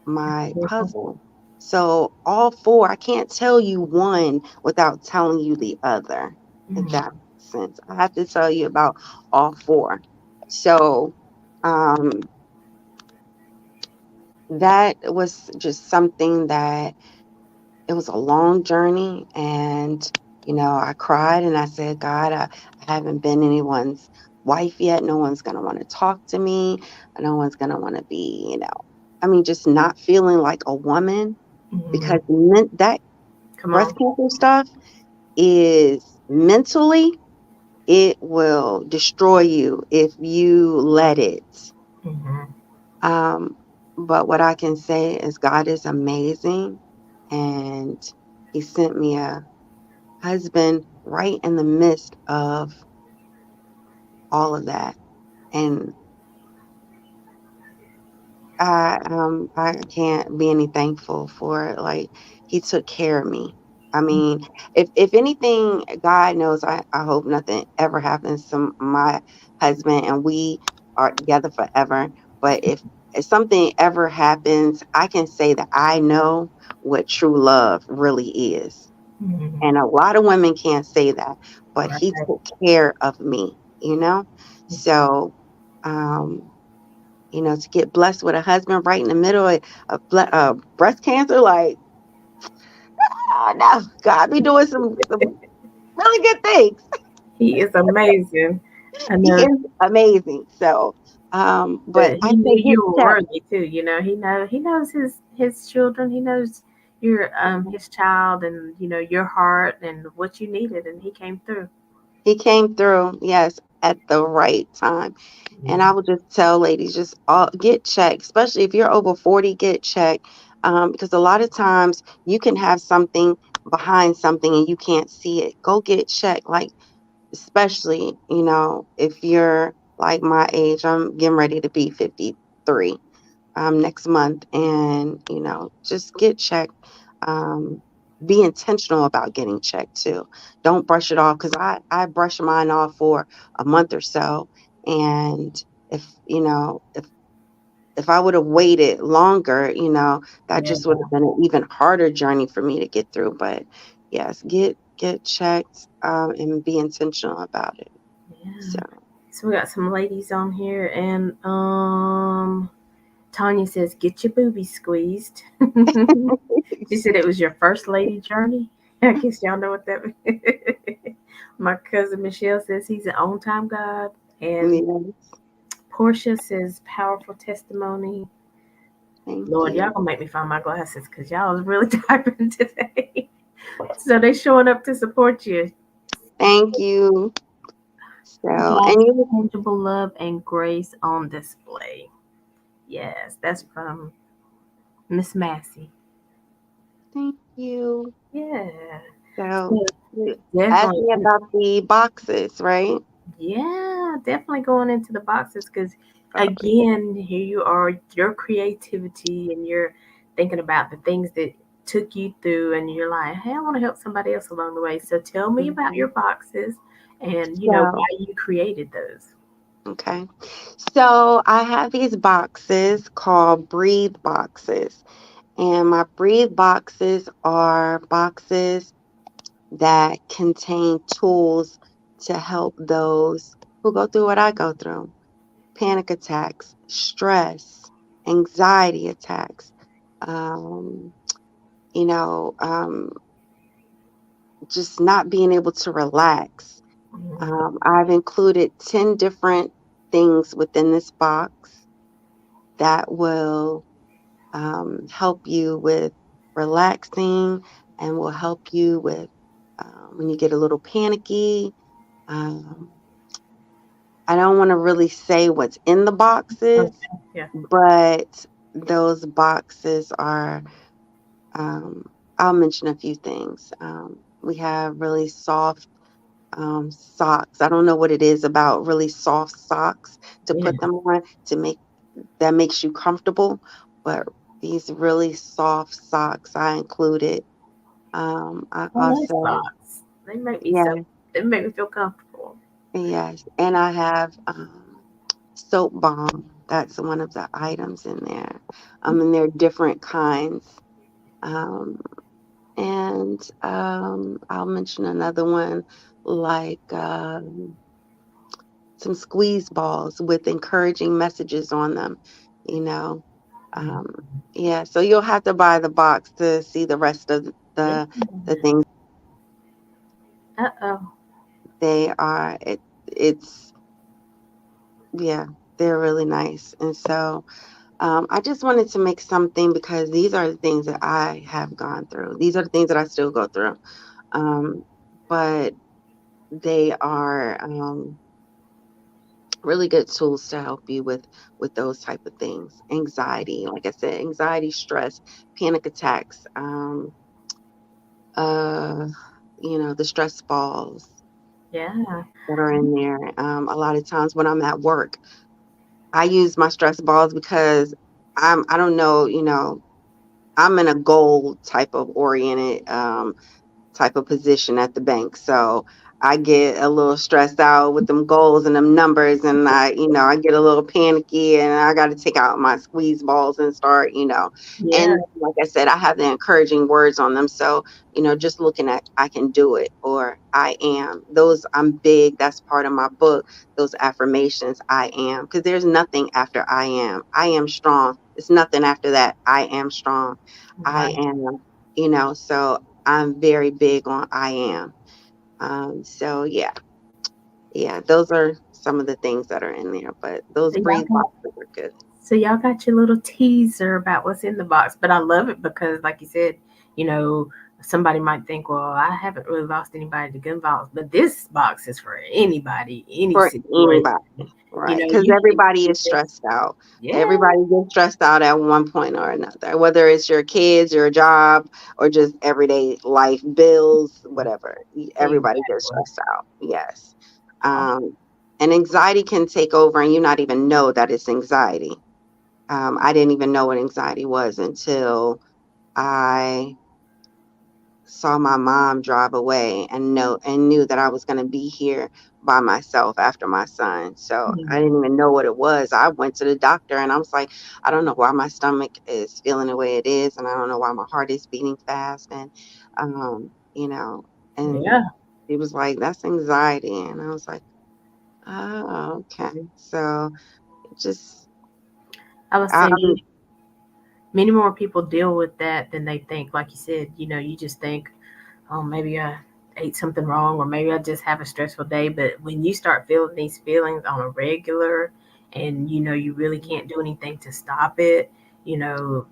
Speaker 2: my puzzle. So all four, I can't tell you one without telling you the other, if
Speaker 1: Mm-hmm.
Speaker 2: that makes sense. I have to tell you about all four. So um, that was just something that it was a long journey. And, I cried and I said, God, I haven't been anyone's wife yet. No one's going to want to talk to me. No one's going to want to be, I mean, just not feeling like a woman
Speaker 1: Mm-hmm.
Speaker 2: because that
Speaker 1: Come
Speaker 2: breast
Speaker 1: on.
Speaker 2: cancer stuff is mentally, it will destroy you if you let it.
Speaker 1: Mm-hmm.
Speaker 2: Um, but what I can say is God is amazing, and He sent me a husband right in the midst of all of that. And I can't be any thankful for it. Like he took care of me. I mean, if anything, God knows I hope nothing ever happens to my husband and we are together forever. But if something ever happens, I can say that I know what true love really is.
Speaker 1: Mm-hmm.
Speaker 2: And a lot of women can't say that, but he
Speaker 1: Right.
Speaker 2: took care of me. So um to get blessed with a husband right in the middle of breast cancer, like, oh no, God be doing some really good things.
Speaker 1: He is amazing. I
Speaker 2: He
Speaker 1: know,
Speaker 2: is amazing. So, but
Speaker 1: but
Speaker 2: I
Speaker 1: he knew
Speaker 2: say get
Speaker 1: you were
Speaker 2: checked.
Speaker 1: worthy too. You know, he knows his children. He knows your his child, and you know your heart and what you needed, and he came through.
Speaker 2: He came through, yes, at the right time. And I would just tell ladies, just all, get checked, especially if you're over 40, get checked. Because a lot of times you can have something behind something and you can't see it. Go get checked. Like, especially, if you're like my age, I'm getting ready to be 53 next month, and just get checked. um, be intentional about getting checked too. Don't brush it off, because I brush mine off for a month or so, and if I would have waited longer, that
Speaker 1: Yeah,
Speaker 2: just would have been an even harder journey for me to get through. But yes, get checked, and be intentional about it. So
Speaker 1: yeah. So we got some ladies on here, and Tanya says, "Get your boobies squeezed." She said it was your first lady journey. I guess y'all know what that means. My cousin Michelle says he's an on time God. And
Speaker 2: yes,
Speaker 1: Portia says powerful testimony.
Speaker 2: thank
Speaker 1: Lord, y'all
Speaker 2: you.
Speaker 1: gonna make me find my glasses because y'all is really typing today. So they showing up to support you.
Speaker 2: Thank you. So,
Speaker 1: God's
Speaker 2: and you,
Speaker 1: tangible love and grace on display. Yes, that's from Miss Massey.
Speaker 2: thank you.
Speaker 1: Yeah.
Speaker 2: So,
Speaker 1: So
Speaker 2: you asked
Speaker 1: definitely,
Speaker 2: me about the boxes, right?
Speaker 1: yeah, definitely going into the boxes because,
Speaker 2: Oh,
Speaker 1: again, here you are, your creativity, and you're thinking about the things that took you through, and you're like, hey, I want to help somebody else along the way. So tell me about
Speaker 2: mhm.
Speaker 1: your boxes and, you know,
Speaker 2: So,
Speaker 1: why you created those.
Speaker 2: okay. So, I have these boxes called breathe boxes. And my breathe boxes are boxes that contain tools to help those who go through what I go through: panic attacks, stress, anxiety attacks, um, you know, um, just not being able to relax.
Speaker 1: Mhm.
Speaker 2: I've included 10 different things within this box that will help you with relaxing, and will help you with when you get a little panicky. Um, I don't want to really say what's in the boxes,
Speaker 1: Okay. Yeah.
Speaker 2: but those boxes are, um, I'll mention a few things. We have really soft socks. I don't know what it is about really soft socks to
Speaker 1: Yeah.
Speaker 2: put them on to make that makes you comfortable, but these really soft socks I included. I
Speaker 1: I like
Speaker 2: also,
Speaker 1: socks. They make me so,
Speaker 2: yeah,
Speaker 1: they make me feel comfortable.
Speaker 2: yes, and I have soap balm. That's one of the items in there. And there are different kinds. Um, and I'll mention another one, like some squeeze balls with encouraging messages on them, you know. Um, yeah, so you'll have to buy the box to see the rest of
Speaker 1: Yeah.
Speaker 2: the things.
Speaker 1: Uh-oh.
Speaker 2: They are it's yeah, they're really nice. And so I just wanted to make something, because these are the things that I have gone through. These are the things that I still go through. Um, but they are really good tools to help you with those type of things. Anxiety, like I said, anxiety, stress, panic attacks, uh, the stress balls
Speaker 1: Yeah.
Speaker 2: that are in there. A lot of times when I'm at work, I use my stress balls because I don't know, I'm in a goal type of oriented type of position at the bank. So I get a little stressed out with them goals and them numbers, and I get a little panicky, and I got to take out my squeeze balls and start,
Speaker 1: Yeah.
Speaker 2: and like I said, I have the encouraging words on them. So, just looking at I can do it, or I am. Those I'm big. That's part of my book. Those affirmations, I am, because there's nothing after I am. I am strong. There's nothing after that. I am strong. I
Speaker 1: Right.
Speaker 2: am, so I'm very big on I am. So yeah, those are some of the things that are in there. But those
Speaker 1: So y'all
Speaker 2: breathe
Speaker 1: got
Speaker 2: boxes are good.
Speaker 1: so y'all got your little teaser about what's in the box, but I love it because, like you said, you know, somebody might think, well, I haven't really lost anybody to gun violence, but this box is for anybody, any
Speaker 2: For
Speaker 1: situation.
Speaker 2: anybody,
Speaker 1: You
Speaker 2: right?
Speaker 1: know,
Speaker 2: Because
Speaker 1: you can
Speaker 2: everybody
Speaker 1: do
Speaker 2: is
Speaker 1: this.
Speaker 2: stressed out.
Speaker 1: Yeah,
Speaker 2: Everybody gets stressed out at one point or another, whether it's your kids, your job, or just everyday life, bills, whatever. Everybody gets
Speaker 1: exactly.
Speaker 2: stressed out. Yes. Um, and anxiety can take over and you not even know that it's anxiety. I didn't even know what anxiety was until I saw my mom drive away and knew that I was going to be here by myself after my son. So I
Speaker 1: Mhm.
Speaker 2: didn't even know what it was. I went to the doctor and I was like, I don't know why my stomach is feeling the way it is, and I don't know why my heart is beating fast, and you know, and
Speaker 1: Yeah,
Speaker 2: he was like, that's anxiety, and I was like, oh, okay. So just
Speaker 1: I would say
Speaker 2: um,
Speaker 1: many more people deal with that than they think. Like you said, you just think, oh, maybe I ate something wrong, or maybe I just have a stressful day. But when you start feeling these feelings on a regular, and you really can't do anything to stop it, you know,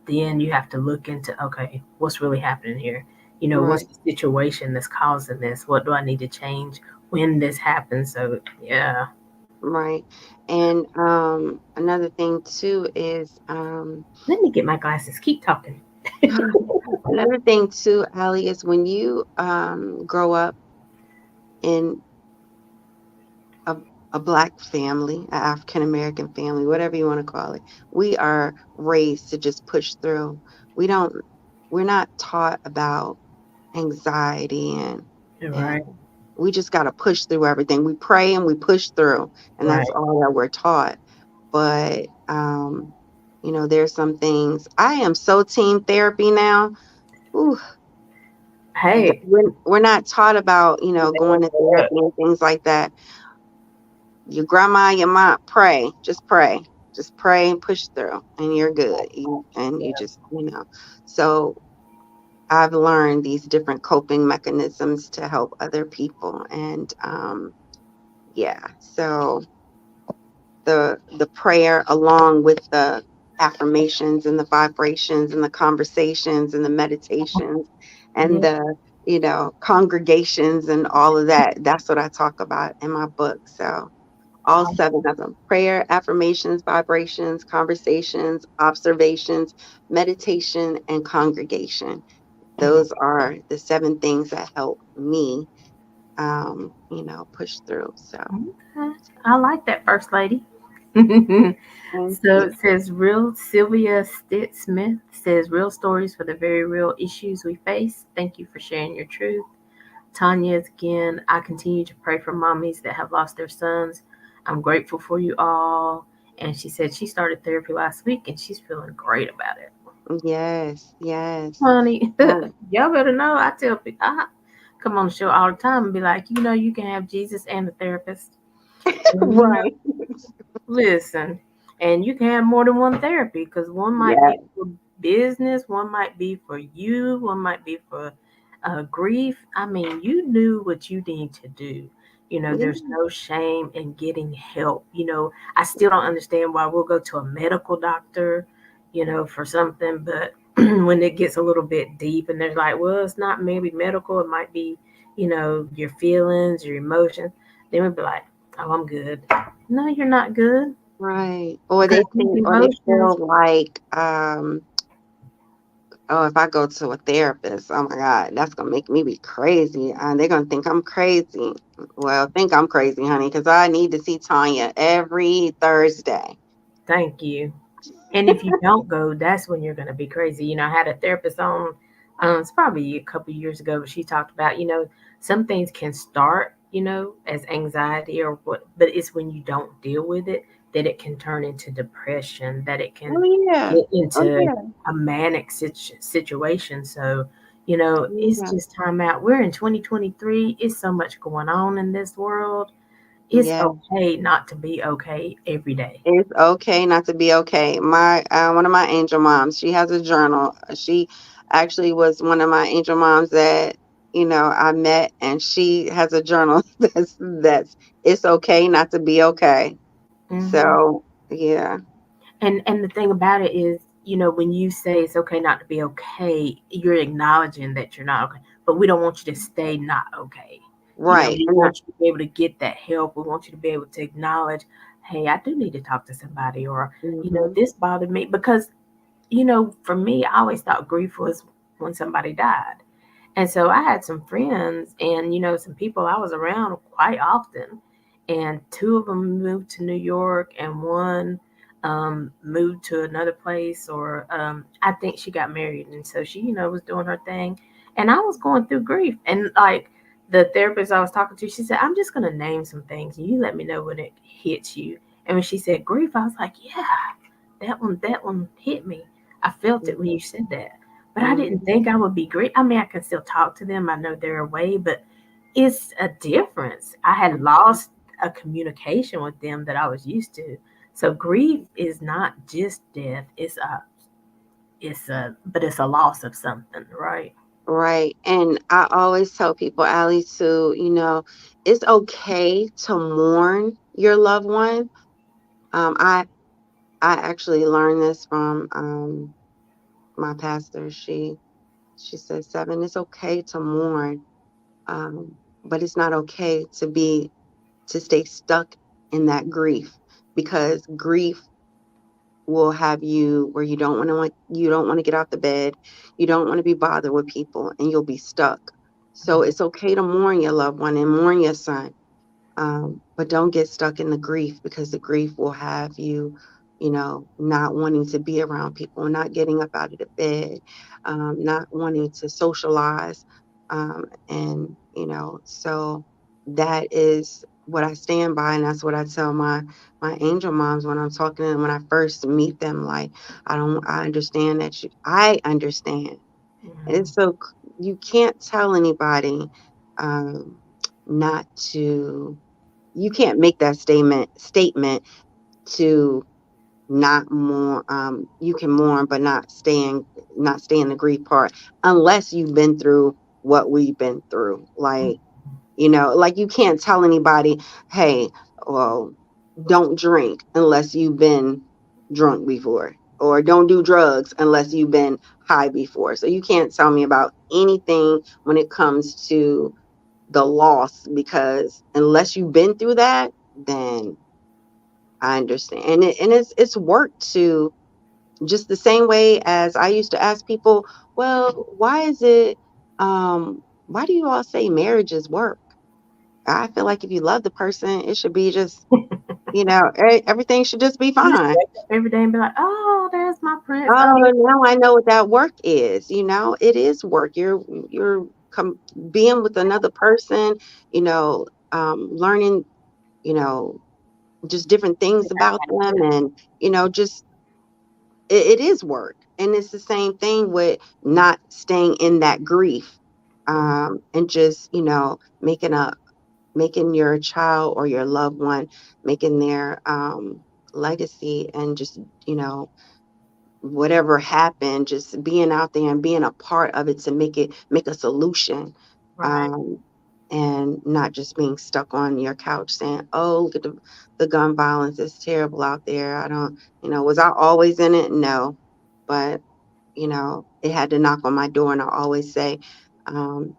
Speaker 1: then you have to look into, okay, what's really happening here? What's
Speaker 2: right.
Speaker 1: the situation that's causing this? What do I need to change when this happens? So yeah,
Speaker 2: Right. And another thing too is
Speaker 1: let me get my glasses. Keep talking.
Speaker 2: another thing too, Allie, is when you grow up in a a black family, an African American family, whatever you want to call it, we are raised to just push through. We don't we're not taught about anxiety and
Speaker 1: Right,
Speaker 2: we just got to push through everything. We pray and we push through, and that's
Speaker 1: right.
Speaker 2: all that we're taught. But there's some things. I am so team therapy now. Ooh,
Speaker 1: Hey,
Speaker 2: we're not taught about going to
Speaker 1: look,
Speaker 2: therapy and things like that. Your grandma, your mom, just pray and push through, and you're good. And you just So I've learned these different coping mechanisms to help other people, and yeah. So the prayer along with the affirmations and the vibrations and the conversations and the meditations and
Speaker 1: yeah,
Speaker 2: the congregations and all of that, that's what I talk about in my book. So all
Speaker 1: um,
Speaker 2: seven of them: prayer, affirmations, vibrations, conversations, observations, meditation, and congregation.
Speaker 1: mm,
Speaker 2: Those are the seven things that help me push through. So
Speaker 1: okay. I like that, First Lady.
Speaker 2: thank
Speaker 1: So
Speaker 2: you.
Speaker 1: it says real Sylvia Stitt Smith says real stories for the very real issues we face. Thank you for sharing your truth. Tanya's again, I continue to pray for mommies that have lost their sons. I'm grateful for you all. And she said she started therapy last week and she's feeling great about it.
Speaker 2: Yes, yes.
Speaker 1: Honey,
Speaker 2: Um,
Speaker 1: y'all better know. I tell people, I come on the show all the time and be like, you can have Jesus and the therapist. And
Speaker 2: right.
Speaker 1: listen, and you can have more than one therapy because one might
Speaker 2: Yeah,
Speaker 1: be for business, one might be for you, one might be for grief. I mean, you knew what you need to do. There's
Speaker 2: yeah,
Speaker 1: no shame in getting help. I still don't understand why we'll go to a medical doctor, for something, but when it gets a little bit deep and they're like, well, it's not maybe medical, it might be, your feelings, your emotions, then we'd be like, oh, I'm good. No, you're not good
Speaker 2: right. Or
Speaker 1: because
Speaker 2: they
Speaker 1: these
Speaker 2: think, or they
Speaker 1: emotions.
Speaker 2: feel like, oh, if I go to a therapist, oh my God, that's gonna make me be crazy. They're gonna think I'm crazy. Well, think I'm crazy, honey, because I need to see Tanya every Thursday.
Speaker 1: Thank you. And if you don't go, that's when you're going to be crazy. I had a therapist on, it's probably a couple years ago, but she talked about, some things can start, as anxiety or what, but it's when you don't deal with it that it can turn into depression, that it can
Speaker 2: Oh yeah.
Speaker 1: get
Speaker 2: Oh
Speaker 1: into
Speaker 2: yeah.
Speaker 1: a manic situation. So, it's
Speaker 2: Yeah.
Speaker 1: just time out. We're in 2023. It's so much going on in this world. It's
Speaker 2: Yeah.
Speaker 1: okay not to be okay every day.
Speaker 2: It's okay not to be okay. My one of my angel moms, she has a journal. She actually was one of my angel moms that I met, and she has a journal that's it's okay not to be okay.
Speaker 1: Hmm.
Speaker 2: So yeah.
Speaker 1: And the thing about it is, when you say it's okay not to be okay, you're acknowledging that you're not okay. But we don't want you to stay not okay.
Speaker 2: Right.
Speaker 1: We
Speaker 2: And
Speaker 1: want you to be able to get that help. We want you to be able to acknowledge, hey, I do need to talk to somebody, or
Speaker 2: mm-hmm,
Speaker 1: this bothered me because for me, I always thought grief was when somebody died. And so I had some friends and, some people I was around quite often. And two of them moved to New York, and one moved to another place, or I think she got married. And so she, was doing her thing. And I was going through grief. And like the therapist I was talking to, she said, I'm just going to name some things and you let me know when it hits you. And when she said grief, I was like, yeah, that one hit me. I felt it when you said that. But I didn't
Speaker 2: mm-hmm,
Speaker 1: think I would be great. I mean, I can still talk to them. I know they're away, but it's a difference. I had lost a communication with them that I was used to. So grief is not just death. But it's a loss of something, right?
Speaker 2: right. And I always tell people, Allie, to, it's okay to mourn your loved one. I actually learned this from my pastor. She said, Seven, it's okay to mourn, but it's not okay to stay stuck in that grief, because grief will have you where you don't want to get out the bed, you don't want to be bothered with people, and you'll be stuck. So it's okay to mourn your loved one and mourn your son, but don't get stuck in the grief, because the grief will have you, not wanting to be around people, not getting up out of the bed, not wanting to socialize. And, so that is what I stand by. And that's what I tell my angel moms when I'm talking to them, when I first meet them. Like, I understand that I understand. And
Speaker 1: Mhm.
Speaker 2: so you can't tell anybody, um, not to you can't make that statement to not mourn. You can mourn but not stay in the grief part, unless you've been through what we've been through. Like you can't tell anybody, hey, well, don't drink unless you've been drunk before, or don't do drugs unless you've been high before. So you can't tell me about anything when it comes to the loss, because unless you've been through that, then I understand. And it's work to, just the same way as I used to ask people, well, why do you all say marriage is work? I feel like if you love the person, it should be just, everything should just be
Speaker 1: You just
Speaker 2: fine.
Speaker 1: wake up every day and be like, oh, there's my prince.
Speaker 2: Oh,
Speaker 1: Oh,
Speaker 2: now I know what that work is. It is work. You're being with another person, learning, you know, just different things about them, and just it is work. And it's the same thing with not staying in that grief, and just making your child or your loved one, making their legacy, and just you know whatever happened, just being out there and being a part of it to make a solution,
Speaker 1: right.
Speaker 2: um, and not just being stuck on your couch saying, "Oh, look at the gun violence is terrible out there." I don't, was I always in it? No, but it had to knock on my door, and I always say, um,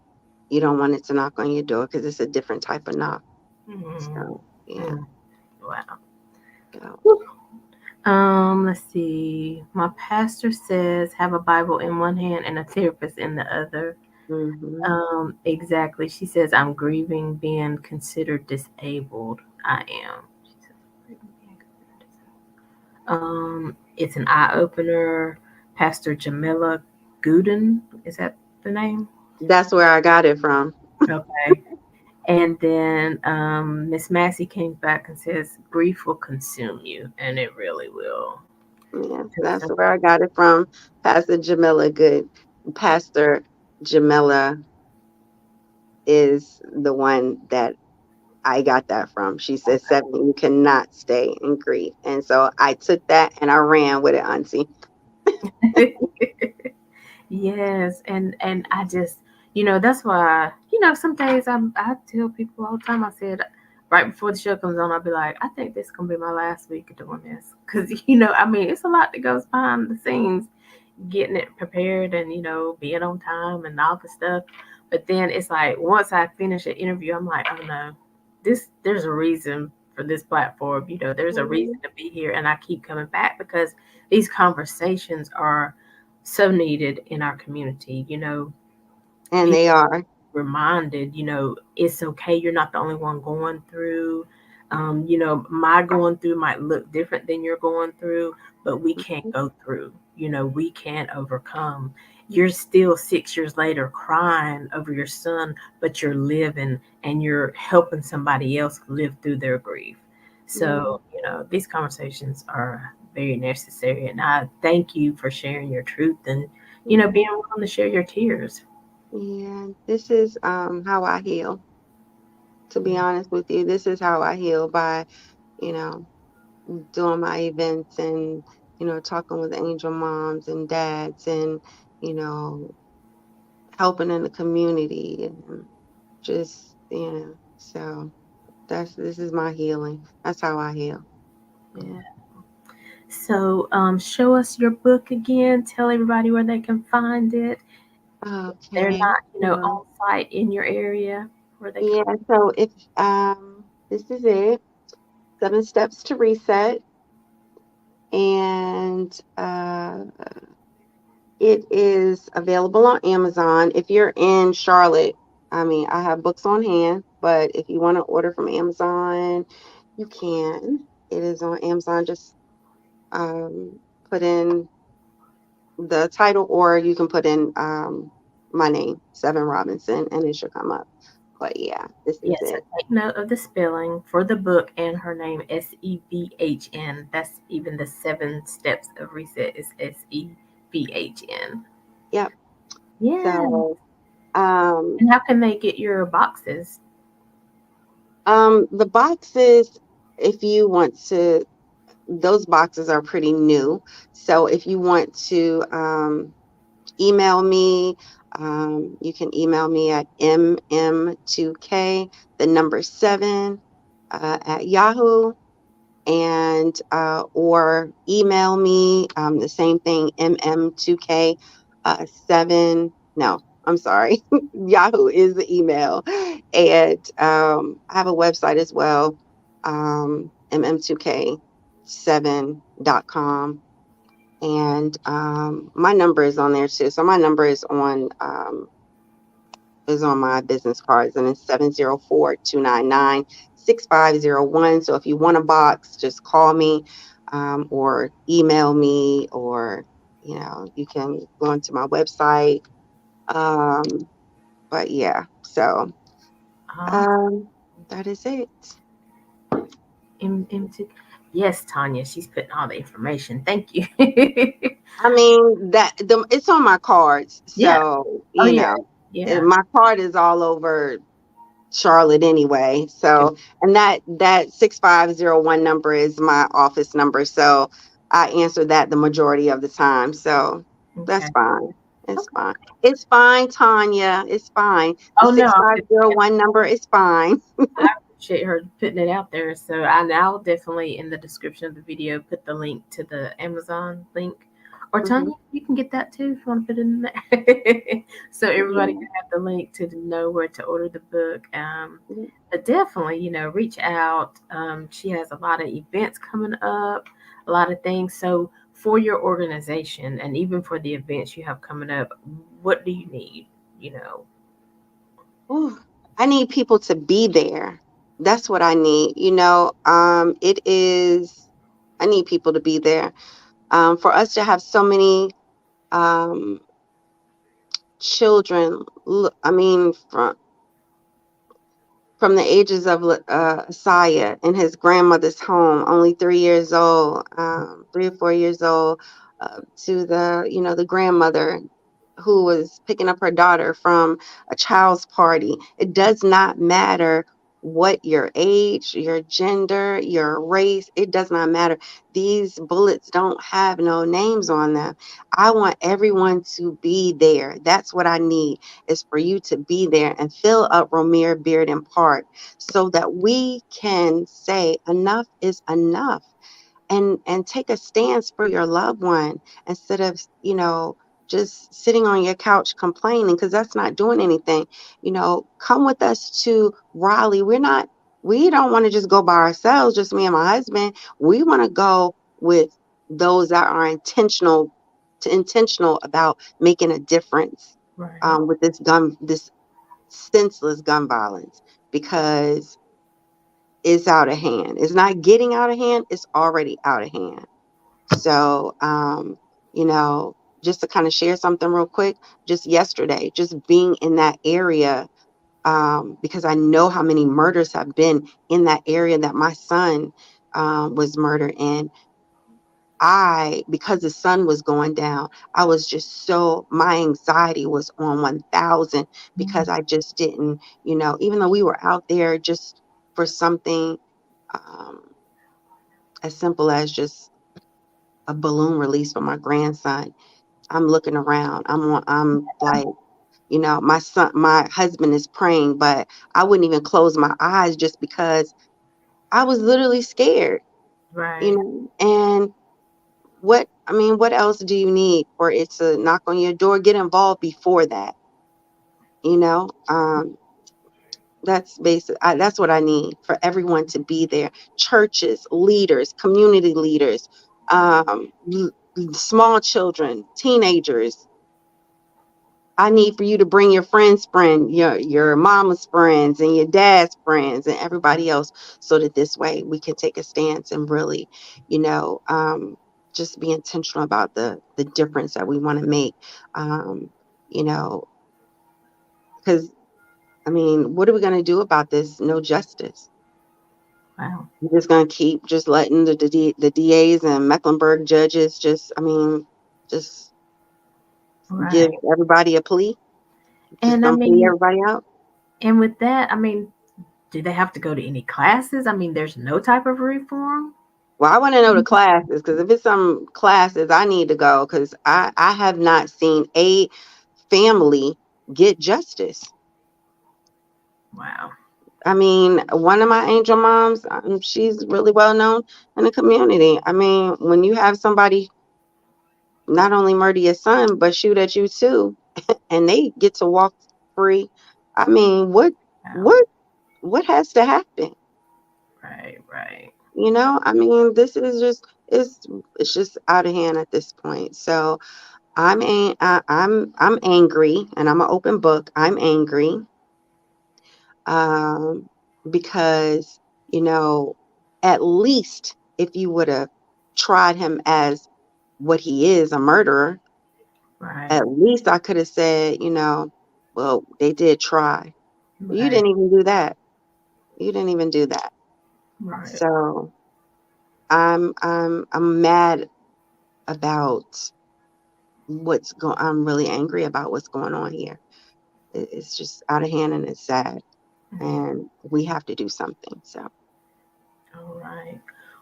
Speaker 2: you don't want it to knock on your door because it's a different type of knock.
Speaker 1: Mm-hmm.
Speaker 2: So yeah,
Speaker 1: Mm. Wow.
Speaker 2: yeah.
Speaker 1: Let's see. My pastor says have a Bible in one hand and a therapist in the other.
Speaker 2: Hmm.
Speaker 1: Exactly. She says I'm grieving being considered disabled. I am. She says, "Grieving being considered disabled." It's an eye opener. Pastor Jamila Gooden, is that the name?
Speaker 2: That's where I got it from.
Speaker 1: Okay. And then Miss Massey came back and says grief will consume you, and it really will.
Speaker 2: Yeah, that's
Speaker 1: Consume.
Speaker 2: where I got it from. Pastor Jamila Good. Pastor Jamila is the one that I got that from. She said, Seven, you cannot stay in grief. And so I took that and I ran with it, Auntie.
Speaker 1: Yes, and I just, that's why, some days I tell people all the time. I said right before the show comes on, I'll be like, I think this is gonna be my last week of doing this, because I mean, it's a lot that goes behind the scenes, getting it prepared and being on time and all the stuff. But then it's like once I finish an interview, I'm like, oh no, there's a reason for this platform. There's a reason
Speaker 2: Mhm.
Speaker 1: to be here, and I keep coming back because these conversations are so needed in our community.
Speaker 2: And
Speaker 1: People
Speaker 2: they are.
Speaker 1: reminded, it's okay. You're not the only one going through. My going through might look different than you're going through, but we can't
Speaker 2: Mhm.
Speaker 1: go through. We can't overcome. You're still 6 years later crying over your son, but you're living and you're helping somebody else live through their grief.
Speaker 2: Yeah.
Speaker 1: So, these conversations are very necessary. And I thank you for sharing your truth and, being
Speaker 2: Yeah.
Speaker 1: willing to share your tears.
Speaker 2: Yeah. This is how I heal, to be honest with you. This is how I heal by, you know, doing my events and, talking with angel moms and dads and, you know, helping in the community and just, so this is my healing. That's how I heal.
Speaker 1: Yeah. So, show us your book again. Tell everybody where they can find it. They're
Speaker 2: Okay.
Speaker 1: not,
Speaker 2: So,
Speaker 1: on site in your area, where they can.
Speaker 2: yeah, so if this is it, 7 steps to reset. And it is available on Amazon. If you're in Charlotte, I mean, I have books on hand, but if you want to order from Amazon, you can. It is on Amazon. Just um, put in the title, or you can put in my name, Seven Robinson, and it should come up. But yeah, this is
Speaker 1: Yes, so
Speaker 2: it.
Speaker 1: take note of the spelling for the book and her name, Sevhn. That's even the 7 steps of reset is Sevhn.
Speaker 2: Yep.
Speaker 1: Yeah.
Speaker 2: So um,
Speaker 1: And how can they get your boxes?
Speaker 2: the boxes, if you want to, those boxes are pretty new. So if you want to email me, you can email me at mm2k, the number 7, at Yahoo, and or email me, the same thing, mm2k 7. No, I'm sorry. Yahoo is the email, and I have a website as well, mm2k7.com, and my number is on there too. So my number is on my business cards, and it's 704-299-6501. So if you want a box, just call me, or email me, or you can go onto my website. Um, but yeah, so
Speaker 1: Awesome.
Speaker 2: um, that is it.
Speaker 1: M2. Yes, Tanya, she's putting all the information. Thank you.
Speaker 2: I mean it's on my cards,
Speaker 1: Yeah.
Speaker 2: so
Speaker 1: Oh, yeah. Yeah.
Speaker 2: my card is all over Charlotte anyway.
Speaker 1: Okay.
Speaker 2: So, and that 6501 number is my office number. So I answer that the majority of the time. So that's
Speaker 1: Okay.
Speaker 2: fine. It's
Speaker 1: Okay.
Speaker 2: fine. It's fine, Tanya. It's fine. The
Speaker 1: Oh no,
Speaker 2: six
Speaker 1: I'm
Speaker 2: five
Speaker 1: just
Speaker 2: zero
Speaker 1: saying,
Speaker 2: one number is fine.
Speaker 1: I appreciate her putting it out there. So I'll definitely in the description of the video put the link to the Amazon link. Or
Speaker 2: Hmm.
Speaker 1: Tanya, you can get that too if you want to put it in there. So everybody
Speaker 2: Yeah.
Speaker 1: can have the link to know where to order the book.
Speaker 2: Yeah.
Speaker 1: But definitely, reach out. She has a lot of events coming up, a lot of things. So for your organization and even for the events you have coming up, what do you need? You know,
Speaker 2: Ooh, I need people to be there. That's what I need. It is, I need people to be there. For us to have so many um, children, I mean, from the ages of Isaiah in his grandmother's home, only 3 years old, 3 or 4 years old, to the grandmother who was picking up her daughter from a child's party. It does not matter what your age, your gender, your race, it does not matter. These bullets don't have no names on them. I want everyone to be there. That's what I need, is for you to be there and fill up Romere Bearden Park so that we can say enough is enough, and take a stance for your loved one instead of, just sitting on your couch complaining, because that's not doing anything. Come with us to Raleigh. We don't want to just go by ourselves, just me and my husband. We want to go with those that are intentional about making a difference,
Speaker 1: Right.
Speaker 2: with this senseless gun violence, because it's out of hand. It's not getting out of hand, it's already out of hand. So, you know, just to kind of share something real quick, just yesterday, just being in that area, because I know how many murders have been in that area that my son was murdered in. Because the sun was going down, I was just my anxiety was on 1,000, because
Speaker 1: Mm.
Speaker 2: I just didn't, even though we were out there just for something um, as simple as just a balloon release for my grandson. I'm looking around. I'm like, my husband is praying, but I wouldn't even close my eyes just because I was literally scared,
Speaker 1: Right.
Speaker 2: and what else do you need for it to knock on your door? Get involved before that, you know? That's basic. That's what I need, for everyone to be there. Churches, leaders, community leaders, small children, teenagers. I need for you to bring your friend's friend, your mama's friends, and your dad's friends, and everybody else, so that this way we can take a stance and really, you know, um, just be intentional about the difference that we want to make. Um, you know, because I mean, what are we going to do about this? No justice.
Speaker 1: Wow.
Speaker 2: We're just going to keep just letting the DAs and Mecklenburg judges just give
Speaker 1: Right.
Speaker 2: everybody a plea. Just
Speaker 1: And I
Speaker 2: gonna plea
Speaker 1: mean,
Speaker 2: everybody out.
Speaker 1: and with that, I mean, do they have to go to any classes? I mean, there's no type of reform.
Speaker 2: Well, I want to know the classes, because if it's some classes, I need to go, because I have not seen a family get justice.
Speaker 1: Wow.
Speaker 2: I mean, one of my angel moms, she's really well known in the community. I mean, when you have somebody not only murder your son but shoot at you too, and they get to walk free, I mean,
Speaker 1: Wow.
Speaker 2: what what has to happen?
Speaker 1: Right. Right.
Speaker 2: I mean, this is just it's just out of hand at this point. So I'm angry, and I'm an open book. I'm angry, um, because you know, at least if you would have tried him as what he is, a murderer,
Speaker 1: Right.
Speaker 2: at least I could have said, well, they did try. You
Speaker 1: Right.
Speaker 2: didn't even do that. You didn't even do that.
Speaker 1: Right.
Speaker 2: So I'm mad about I'm really angry about what's going on here. It's just out of hand, and it's sad, and we have to do something. So
Speaker 1: All right.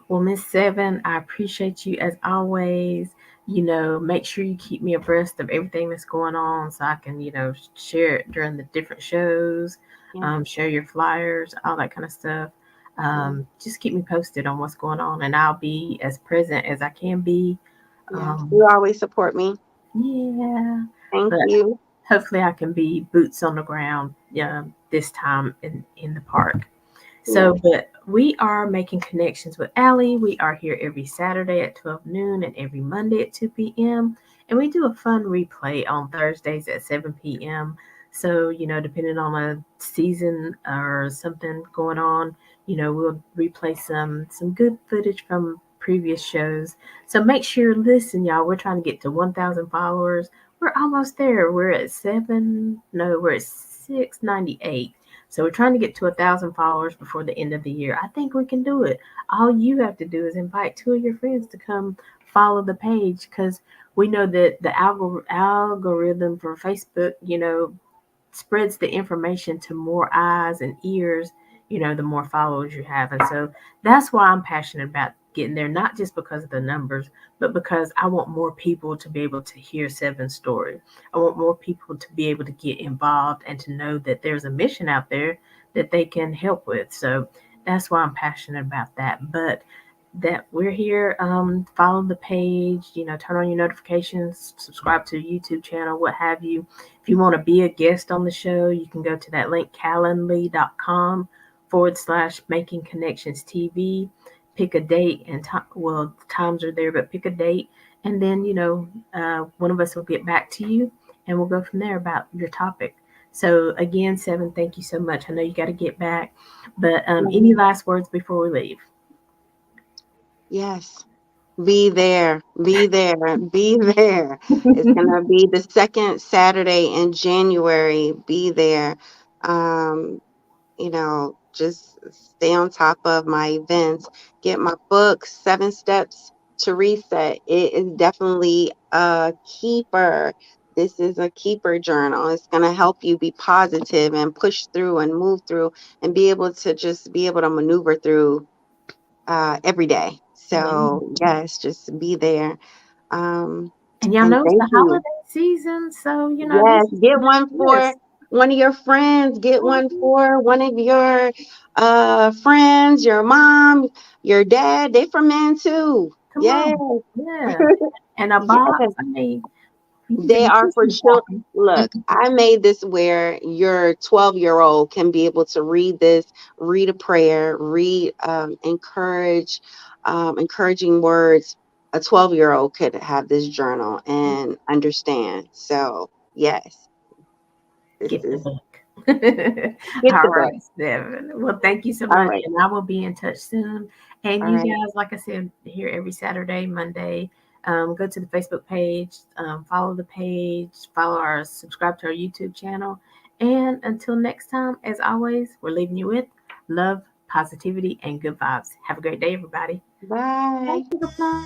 Speaker 1: Well, Miss Seven, I appreciate you as always. Make sure you keep me abreast of everything that's going on so I can, share it during the different shows,
Speaker 2: yeah,
Speaker 1: share your flyers, all that kind of stuff.
Speaker 2: yeah,
Speaker 1: Just keep me posted on what's going on, and I'll be as present as I can be.
Speaker 2: yeah.
Speaker 1: Um,
Speaker 2: You always support me.
Speaker 1: yeah,
Speaker 2: Thank
Speaker 1: but
Speaker 2: you.
Speaker 1: hopefully I can be boots on the ground, this time in the park.
Speaker 2: Yeah,
Speaker 1: But we are making connections with Aly. We are here every Saturday at 12 noon and every Monday at 2 p.m. And we do a fun replay on Thursdays at 7 p.m. So, depending on a season or something going on, we'll replay some good footage from previous shows. So make sure, listen, y'all, we're trying to get to 1,000 followers. We're almost there. We're at we're at 698. So we're trying to get to 1,000 followers before the end of the year. I think we can do it. All you have to do is invite two of your friends to come follow the page, because we know that the algorithm for Facebook, spreads the information to more eyes and ears, the more followers you have. And so that's why I'm passionate about getting there, not just because of the numbers, but because I want more people to be able to hear Seven's story. I want more people to be able to get involved and to know that there's a mission out there that they can help with. So that's why I'm passionate about that. But that we're here, follow the page, turn on your notifications, subscribe to the YouTube channel, what have you. If you want to be a guest on the show, you can go to that link, calendly.com/ making connections TV. Pick a date and time. Well, the times are there, but pick a date. And then, one of us will get back to you and we'll go from there about your topic. So, again, Seven, thank you so much. I know you got to get back, but any
Speaker 2: Mhm.
Speaker 1: last words before we leave?
Speaker 2: Yes. Be there, be there, be there. It's gonna be the second Saturday in January. Be there. Um, just stay on top of my events. Get my book, 7 Steps to Reset. It is definitely a keeper. This is a keeper journal. It's gonna help you be positive and push through and move through and be able to just be able to maneuver through every day.
Speaker 1: Yeah.
Speaker 2: So yes, just be there. Um,
Speaker 1: And y'all
Speaker 2: and
Speaker 1: know it's
Speaker 2: thank
Speaker 1: the
Speaker 2: you.
Speaker 1: holiday season, so this
Speaker 2: Yes,
Speaker 1: is
Speaker 2: get
Speaker 1: the time
Speaker 2: one
Speaker 1: for
Speaker 2: for
Speaker 1: this.
Speaker 2: one of your friends. Get one
Speaker 1: Mhm.
Speaker 2: for one of your friends, your mom, your dad. They for men too.
Speaker 1: Come
Speaker 2: Yes,
Speaker 1: on. Yeah. And a box,
Speaker 2: yes.
Speaker 1: I mean, you can
Speaker 2: They
Speaker 1: do
Speaker 2: are for
Speaker 1: Christmas
Speaker 2: children.
Speaker 1: shopping.
Speaker 2: Look, I made this where your 12-year-old can be able to read this, read a prayer, read encouraging words. A 12-year-old could have this journal and understand. So, yes, this
Speaker 1: Get the
Speaker 2: is
Speaker 1: book.
Speaker 2: get
Speaker 1: All
Speaker 2: the book.
Speaker 1: right, Seven. Well, thank you so
Speaker 2: All
Speaker 1: much.
Speaker 2: right.
Speaker 1: And I will be in touch soon. And
Speaker 2: All
Speaker 1: you
Speaker 2: right.
Speaker 1: guys, like I said, here every Saturday, Monday, go to the Facebook page, follow the page, subscribe to our YouTube channel. And until next time, as always, we're leaving you with love, positivity, and good vibes. Have a great day, everybody. Thank
Speaker 2: Bye.
Speaker 1: you. Bye.